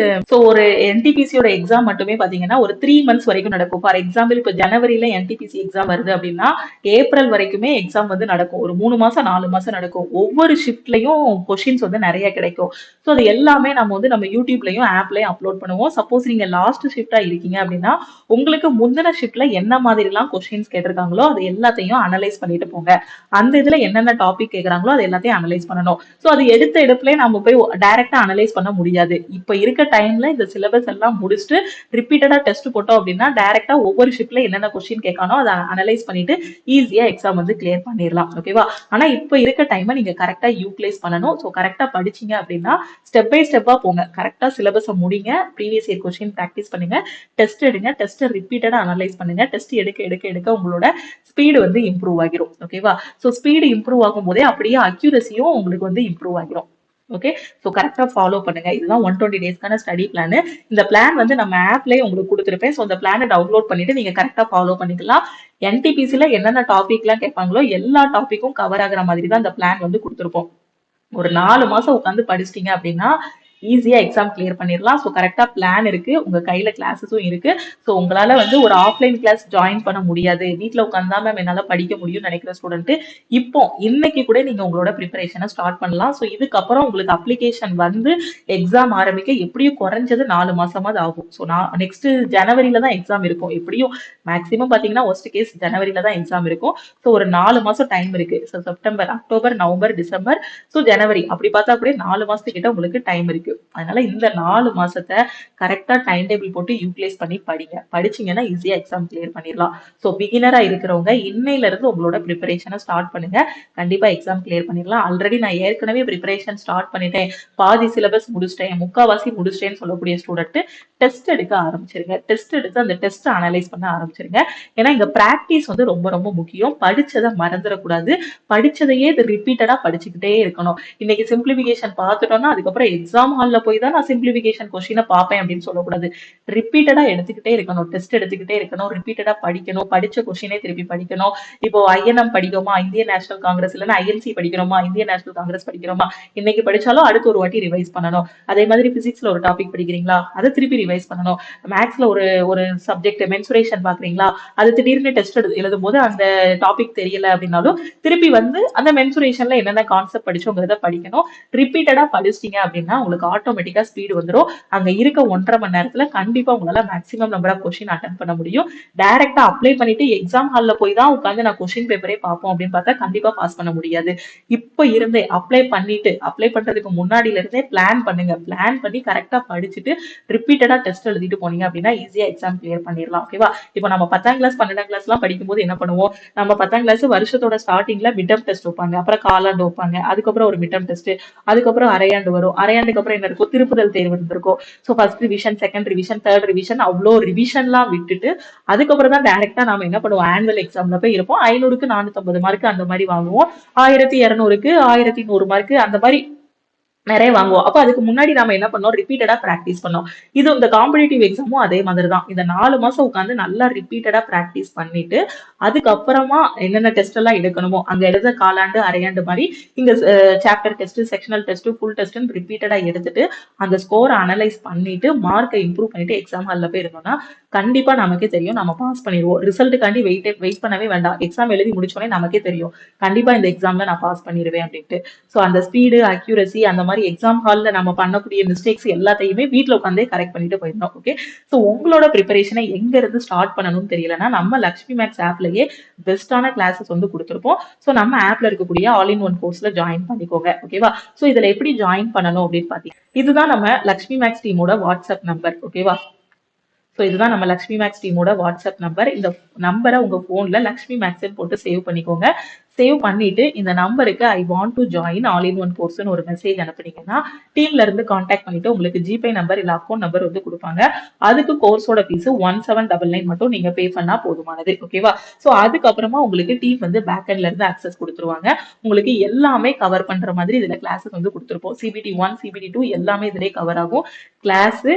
[SPEAKER 1] ஒரு என்டிபிசியோட எக்ஸாம் மட்டுமே பாத்தீங்கன்னா ஒரு 3 months வரைக்கும் நடக்கும். ஃபார் எக்ஸாம்பிள் இப்ப ஜனவரியில என்டிபிசி எக்ஸாம் வருது அப்படின்னா ஏப்ரல் வரைக்குமே எக்ஸாம் வந்து நடக்கும். ஒரு 3 மாசம் 4 மாசம் நடக்கும். ஒவ்வொரு ஷிஃப்ட்லயும் கொஸ்டின்ஸ் வந்து நிறைய கிடைக்கும். ஸோ அது எல்லாமே நம்ம வந்து நம்ம யூடியூப்லயும் ஆப்லயும் அப்லோட் பண்ணுவோம். சப்போஸ் நீங்க லாஸ்ட் ஷிஃப்டா இருக்கீங்க அப்படின்னா உங்களுக்கு முந்தின ஷிப்ட்ல என்ன மாதிரி எல்லாம் கொஸ்டின்ஸ் கேட்டிருக்காங்களோ அது எல்லாத்தையும் அனலைஸ் பண்ணிட்டு போங்க. அந்த இதுல என்னென்ன டாபிக் கேக்குறாங்களோ அது எல்லாத்தையும் அனலைஸ் பண்ணணும். சோ அது எடுத்த எடுப்புல நம்ம போய் டைரக்டா அனலைஸ் பண்ண முடியாது. இப்ப இருக்க டைம்ல இந்த சிலபஸ் எல்லாம் முடிச்சுட்டு ரிப்பீட்டடா டெஸ்ட் போட்டோம் அப்படின்னா டைரக்டா ஒவ்வொரு ஷிப்ட்ல என்னென்ன கொஸ்டின் கேட்கானோ அதை அனலைஸ் பண்ணிட்டு ஈஸியா எக்ஸாம் வந்து கிளியர் பண்ணிடலாம். ஓகேவா? ஆனா இப்ப இருக்க டைமை நீங்க கரெக்டா யூட்டிலைஸ் பண்ணணும். ஸோ கரெக்டா படிச்சீங்க அப்படின்னா ஸ்டெப் பை ஸ்டெப்பா போங்க. கரெக்டா சிலபஸை முடிங்க, ப்ரீவியஸ் இயர் கொஸ்டின் ப்ராக்டிஸ் பண்ணுங்க, டெஸ்ட் எடுங்க, டெஸ்ட் ரிப்பீட்டடா அனலைஸ் பண்ணுங்க. டெஸ்ட் எடுக்க எடுக்க எடுக்க உங்களோட ஸ்பீடு வந்து இம்ப்ரூவ் ஆகிரும். ஓகேவா? ஸோ ஸ்பீடு இம்ப்ரூவ் ஆகும் போதே அப்படியே அக்யூரசியும் உங்களுக்கு வந்து இம்ப்ரூவ் ஆகிரும். ஓகே, ஸோ கரெக்டா ஃபாலோ பண்ணுங்க. இதுதான் 120 டேஸ்க்கான ஸ்டடி பிளான். இந்த பிளான் வந்து நம்ம ஆப்லயே உங்களுக்கு கொடுத்துருப்பேன். ஸோ அந்த பிளானை டவுன்லோட் பண்ணிட்டு நீங்க கரெக்டா ஃபாலோ பண்ணிக்கலாம். என்டிபிசில என்னென்ன டாபிக் எல்லாம் கேட்பாங்களோ எல்லா டாபிக்கும் கவர் ஆகுற மாதிரி தான் இந்த பிளான் வந்து கொடுத்துருப்போம். ஒரு 4 மாசம் உட்காந்து படிச்சிட்டீங்க அப்படின்னா ஈஸியா எக்ஸாம் கிளியர் பண்ணிடலாம். ஸோ கரெக்டா பிளான் இருக்கு, உங்க கையில கிளாஸஸும் இருக்கு. ஸோ உங்களால வந்து ஒரு ஆஃப்லைன் கிளாஸ் ஜாயின் பண்ண முடியாது, வீட்டுல உட்காந்தா மேம் என்னால படிக்க முடியும்னு நினைக்கிற ஸ்டூடெண்ட் இப்போ இன்னைக்கு கூட நீங்க உங்களோட ப்ரிப்பரேஷனை ஸ்டார்ட் பண்ணலாம். ஸோ இதுக்கப்புறம் உங்களுக்கு அப்ளிகேஷன் வந்து எக்ஸாம் ஆரம்பிக்க எப்படியும் குறைஞ்சது 4 மாசமாவது ஆகும். ஸோ நான் நெக்ஸ்ட் ஜனவரியில தான் எக்ஸாம் இருக்கும். எப்படியும் மேக்ஸிமம் பாத்தீங்கன்னா ஒஸ்ட் கேஸ் ஜனவரியில தான் எக்ஸாம் இருக்கும். ஸோ ஒரு 4 மாசம் டைம் இருக்கு. So September, October, November, December, so ஜனவரி அப்படி பார்த்தா கூட 4 மாசத்துக்கிட்ட உங்களுக்கு டைம் இருக்கு. அதனால இந்த 4 மாசத்தை கரெக்டா டைம் டேபிள் போட்டு யூட்டிலைஸ் பண்ணி படிங்க. படிச்சீங்கன்னா ஈஸியா எக்ஸாம் கிளியர் பண்ணிடலாம். ஸோ பிகினரா இருக்கிறவங்க இன்னையில இருந்து உங்களோட ப்ரிப்பரேஷனை ஸ்டார்ட் பண்ணுங்க. கண்டிப்பா எக்ஸாம் கிளியர் பண்ணிடலாம். ஆல்ரெடி நான் ஏற்கனவே ப்ரிப்பரேஷன் ஸ்டார்ட் பண்ணிட்டேன், பாதி சிலபஸ் முடிச்சிட்டேன், முக்காவாசி முடிச்சிட்டேன்னு சொல்லக்கூடிய ஸ்டூடெண்ட் டெஸ்ட் எடுக்க ஆரம்பிச்சிருங்க. டெஸ்ட் எடுத்து அந்த டெஸ்ட் அனலைஸ் பண்ண ஆரம்பிச்சிருங்க. ஏன்னா இங்க பிராக்டிஸ் வந்து ரொம்ப ரொம்ப முக்கியம். படிச்சதை மறந்துடக்கூடாது. படிச்சதையே இது ரிப்பீட்டடா படிச்சுக்கிட்டே இருக்கணும். இன்னைக்கு சிம்பிளிபிகேஷன் பார்த்துட்டோம்னா அதுக்கப்புறம் எக்ஸாம் ஹால்ல போய் தான் நான் சிம்பிளிபிகேஷன் கொஸ்டினை பார்ப்பேன் அப்படின்னு சொல்லக்கூடாது. ரிப்பீட்டடா எடுத்துக்கிட்டே இருக்கணும், டெஸ்ட் எடுத்துக்கிட்டே இருக்கணும், ரிப்பீட்டடா படிக்கணும், படிச்ச கொஸ்டினே திருப்பி படிக்கணும். இப்போ ஐஎன்எம் படிக்கணுமா, இந்தியன் நேஷனல் காங்கிரஸ், இல்லைன்னா ஐஎன்சி படிக்கிறோமா, இந்தியன் நேஷனல் காங்கிரஸ் படிக்கிறோமா, இன்னைக்கு படிச்சாலும் அடுத்து ஒரு வாட்டி ரிவைஸ் பண்ணணும். அதே மாதிரி பிசிக்ஸ்ல ஒரு டாபிக் படிக்கிறீங்களா, அதை திருப்பி ரிவைஸ் பண்ணணும். மேக்ஸ்ல ஒரு ஒரு சப்ஜெக்ட் மென்சுரேஷன் பாக்குறீங்களா, அது திடீர்னு டெஸ்ட் எழுதும் போது அந்த டாபிக் தெரியல அப்படின்னாலும் திருப்பி வந்து அந்த மென்சுரேஷன்ல என்னென்ன கான்செப்ட் படிச்சோங்கிறத படிக்கணும். ரிப்பீட்டடா படிச்சிட்டீங்க அப்படின்னா உங்களுக்கு ஆட்டோமேட்டிக்கா ஸ்பீடு வந்துடும். அங்க இருக்க 1.5 மணி நேரத்துல கண்டிப்பா உங்களால maximum number of question attend பண்ண முடியும். டைரக்டா அப்ளை பண்ணிட்டு எக்ஸாம் ஹால்ல போய் தான் உட்காந்து நான் கொஸ்டின் பேப்பரே பார்ப்போம் அப்படின்னு பார்த்தா கண்டிப்பா பாஸ் பண்ண முடியாது. இப்ப இருந்தே அப்ளை பண்றதுக்கு முன்னாடில இருந்தே பிளான் பண்ணுங்க. பிளான் பண்ணி கரெக்டா படிச்சுட்டு ரிப்பீட்டடா டெஸ்ட் எழுதிட்டு போனீங்க அப்படின்னா ஈஸியா எக்ஸாம் கிளியர் பண்ணிடலாம். ஓகேவா? இப்போ நம்ம 10ஆம் கிளாஸ் 12ஆம் கிளாஸ் எல்லாம் படிக்கும்போது என்ன பண்ணுவோம், நம்ம 10ஆம் கிளாஸ் வருஷத்தோட ஸ்டார்டிங்ல மிட்டம் டெஸ்ட் வைப்பாங்க, அப்புறம் காலாண்டு வைப்பாங்க, அதுக்கப்புறம் ஒரு மிட்டம் டெஸ்ட், அதுக்கப்புறம் அரையாண்டு வரும். அரையாண்டுக்கு அப்புறம் என்ன இருக்கும், திருப்புதல் தேர்வு இருந்திருக்கும். So first revision, second revision, third revision, அவ்வளோ ரிவிஷன்லாம் விட்டுட்டு அதுக்கப்புறம் தான் டைரக்டா நாம என்ன பண்ணுவோம், ஆனுவல் எக்ஸாம்ல போய் இருப்போம். 500க்கு 450 மார்க் அந்த மாதிரி வாங்குவோம், 1200க்கு 1100 மார்க் அந்த மாதிரி நிறைய வாங்குவோம். அப்ப அதுக்கு முன்னாடி நாம என்ன பண்ணோம், ரிப்பீட்டடா பிராக்டிஸ் பண்ணோம். இது இந்த காம்படிட்டிவ் எக்ஸாமும் அதே மாதிரி தான். இந்த 4 மாசம் உட்காந்து நல்லா ரிப்பீட்டடா பிராக்டிஸ் பண்ணிட்டு அதுக்கப்புறமா என்னென்ன டெஸ்ட் எல்லாம் எடுக்கணுமோ அங்க எழுத காலாண்டு அரையாண்டு மாதிரி இங்க chapter test, sectional test, full test ரிப்பீட்டடா எடுத்துட்டு அந்த ஸ்கோரை அனலைஸ் பண்ணிட்டு மார்க்கை இம்ப்ரூவ் பண்ணிட்டு எக்ஸாம் ஹால்ல போய் இருந்தோம்னா கண்டிப்பா நமக்கே தெரியும் நம்ம பாஸ் பண்ணிடுவோம். ரிசல்ட்டுக்காண்டி வெயிட் பண்ணவே வேண்டாம். எக்ஸாம் எழுதி முடிச்சோடனே நமக்கே தெரியும் கண்டிப்பா இந்த எக்ஸாம்ல நான் பாஸ் பண்ணிடுவேன் அப்படின்ட்டு. ஸோ அந்த ஸ்பீடு, அக்யூரசி, அந்த மாதிரி எக்ஸாம் ஹால்ல நம்ம பண்ணக்கூடிய மிஸ்டேக்ஸ் எல்லாத்தையுமே வீட்டுல உட்காந்தே கரெக்ட் பண்ணிட்டு போயிடணும். ஓகே, ஸோ உங்களோட ப்ரிப்பரேஷனை எங்க இருந்து ஸ்டார்ட் பண்ணணும்னு தெரியலன்னா நம்ம லக்ஷ்மி மேக்ஸ் ஆப்லயே பெஸ்டான கிளாஸஸ் வந்து கொடுத்துருப்போம். ஸோ நம்ம ஆப்ல இருக்கக்கூடிய ஆல் இன் ஒன் கோர்ஸ்ல ஜாயின் பண்ணிக்கோங்க. ஓகேவா? ஸோ இதுல எப்படி ஜாயின் பண்ணணும் அப்படின்னு பாத்தீங்கன்னா இதுதான் நம்ம லக்ஷ்மி மேக்ஸ் டீமோட வாட்ஸ்அப் நம்பர். ஓகேவா? ஸோ இதுதான் நம்ம லக்ஷ்மி மேக்ஸ் டீமோட வாட்ஸ்அப் நம்பர். இந்த நம்பரை உங்க போன்ல லக்ஷ்மி மேக்ஸ் போட்டு சேவ் பண்ணிக்கோங்க. சேவ் பண்ணிட்டு இந்த நம்பருக்கு I want to join all in one கோர்ஸ்னு ஒரு மெசேஜ் அனுப்புனீங்கன்னா டீம்ல இருந்து கான்டாக்ட் பண்ணிட்டு உங்களுக்கு ஜிபே நம்பர் இல்ல அக்கௌண்ட் நம்பர் வந்து கொடுப்பாங்க. அதுக்கு கோர்ஸோட ஃபீஸ் 1799 மட்டும் நீங்க பே பண்ணா போதுமானது. ஓகேவா? ஸோ அதுக்கப்புறமா உங்களுக்கு டீம் வந்து பேக்எண்ட்ல இருந்து ஆக்சஸ் கொடுத்துருவாங்க. உங்களுக்கு எல்லாமே கவர் பண்ற மாதிரி இதுல கிளாஸஸ் வந்து கொடுத்துருப்போம். CBT 1, CBT 2 எல்லாமே இதுலயே கவர் ஆகும். கிளாஸ்,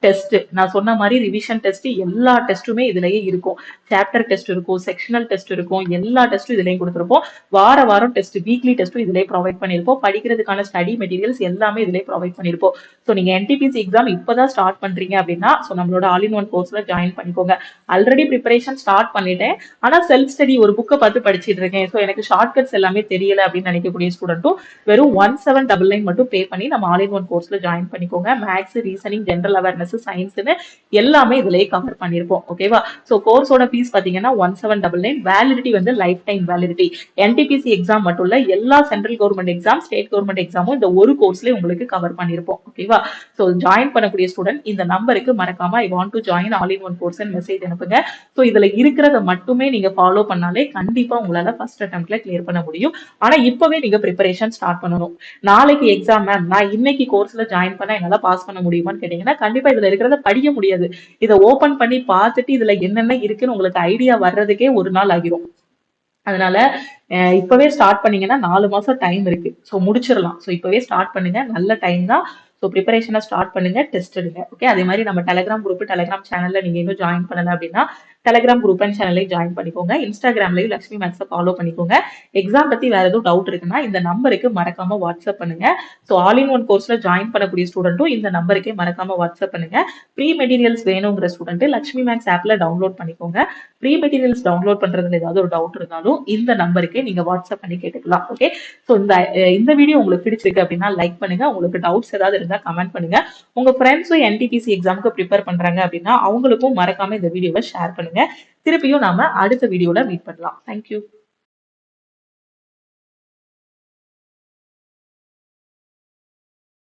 [SPEAKER 1] டெஸ்ட், நான் சொன்ன மாதிரி ரிவிஷன் டெஸ்ட், எல்லா டெஸ்ட்டுமே இதுலயே இருக்கும். சாப்டர் டெஸ்ட் இருக்கும், செக்ஷனல் டெஸ்ட் இருக்கும், எல்லா டெஸ்ட்டும் இதுலயும் கொடுத்துருப்போம். வாரம் டெஸ்ட், வீக்லி டெஸ்ட்டும் இதுலயே ப்ரொவைட் பண்ணிருப்போம். படிக்கிறதுக்கான ஸ்டடி மெட்டீரியல்ஸ் எல்லாமே இதுலயே ப்ரொவைட் பண்ணிருப்போம். ஸோ நீங்க NTPC எக்ஸாம் இப்பதான் ஸ்டார்ட் பண்றீங்க அப்படின்னா ஸோ நம்மளோட ஆல் இன் ஒன் கோர்ஸ்ல ஜாயின் பண்ணிக்கோங்க. ஆல்ரெடி ப்ரிப்பரேஷன் ஸ்டார்ட் பண்ணிட்டேன், ஆனா செல்ஃப் ஸ்டடி ஒரு புக்கை பார்த்து படிச்சுட்டு இருக்கேன், ஸோ எனக்கு ஷார்ட்கட்ஸ் எல்லாமே தெரியல அப்படின்னு நினைக்கக்கூடிய ஸ்டூடெண்ட்டும் வெறும் 1799 மட்டும் பே பண்ணி நம்ம ஆல் இன் ஒன் கோர்ஸ்ல ஜாயின் பண்ணிக்கோங்க. Maths, reasoning, general awareness commerce, சயின்ஸ்னு எல்லாமே இதுலயே கவர் பண்ணிருப்போம். ஓகேவா? சோ கோர்ஸோட ஃபீஸ் பாத்தீங்கன்னா 1799. வேலிடிட்டி வந்து life time validity. NTPC exam மட்டும் இல்ல, எல்லா central government exam, state government எக்ஸாமும் இந்த ஒரு கோர்ஸ்லயே உங்களுக்கு கவர் பண்ணிருப்போம். ஓகேவா? சோ ஜாயின் பண்ணக்கூடிய ஸ்டூடெண்ட் இந்த நம்பருக்கு மறக்காம ஐ want to join all in one course message அனுப்புங்க. சோ இதுல இருக்கிறத மட்டுமே நீங்க ஃபாலோ பண்ணாலே கண்டிப்பா உங்களால ஃபர்ஸ்ட் அட்டெம்ப்ட்ல கிளியர் பண்ண முடியும். ஆனா இப்பவே நீங்க ப்ரிப்பரேஷன் ஸ்டார்ட் பண்ணணும். நாளைக்கு எக்ஸாம் மேம், நான் இன்னைக்கு கோர்ஸ்ல ஜாயின் பண்ணா என்னால பாஸ் பண்ண முடியுமான்னு கேட்டீங்கன்னா கண்டிப்பா இதுல இருக்கிறத படிக்க முடியாது. இதை ஓபன் பண்ணி பார்த்துட்டு இதுல என்னென்ன இருக்குன்னு உங்களுக்கு ஐடியா வர்றதுக்கே ஒரு நாள் ஆகிரும். அதனால இப்பவே ஸ்டார்ட் பண்ணீங்கன்னா 4 மாசம் டைம் இருக்கு. ஸோ முடிச்சிடலாம். ஸோ இப்பவே ஸ்டார்ட் பண்ணுங்க, நல்ல டைம் தான். ஸோ ப்ரிப்பரேஷனை ஸ்டார்ட் பண்ணுங்க, டெஸ்ட் எடுங்க. ஓகே, அதே மாதிரி நம்ம டெலிகிராம் குரூப், டெலிகிராம் சேனல்ல நீங்க இன்னும் ஜாயின் பண்ணல அப்படின்னா டெலிகிராம் குரூப் அண்ட் சேனலையும் ஜாயின் பண்ணிக்கோங்க. இன்ஸ்டாகிராம்லயும் லட்சுமி மேக்ஸை ஃபாலோ பண்ணிக்கோங்க. எக்ஸாம் பத்தி வேற எதுவும் டவுட் இருக்குன்னா இந்த நம்பருக்கு மறக்காம வாட்ஸ்அப் பண்ணுங்க. ஸோ ஆல் இன் ஒன் கோர்ஸ்ல ஜாயின் பண்ணக்கூடிய ஸ்டூடெண்ட்டும் இந்த நம்பருக்கே மறக்காம வாட்ஸ்அப் பண்ணுங்க. ப்ரீ மெட்டீரியல்ஸ் வேணுங்கிற ஸ்டூடெண்ட் லட்சுமி மேக்ஸ் ஆப்ல டவுன்லோட் பண்ணிக்கோங்க. ப்ரீ மெட்டீரியல்ஸ் டவுன்லோட் பண்றதுல ஏதாவது ஒரு டவுட் இருந்தாலும் இந்த நம்பருக்கே நீங்க வாட்ஸ்அப் பண்ணி கேட்டுக்கலாம். ஓகே, ஸோ இந்த வீடியோ உங்களுக்கு பிடிச்சிருக்கு அப்படின்னா லைக் பண்ணுங்க. உங்களுக்கு டவுட்ஸ் ஏதாவது இருந்தா கமெண்ட் பண்ணுங்க. உங்க ஃப்ரெண்ட்ஸும் NTPC எக்ஸாமுக்கு ப்ரிப்பேர் பண்றாங்க அப்படின்னா அவங்களுக்கும் மறக்காம இந்த வீடியோவை ஷேர் பண்ணுங்க. திருப்பியும் நாம அடுத்த வீடியோல மீட் பண்ணலாம். தேங்க்யூ.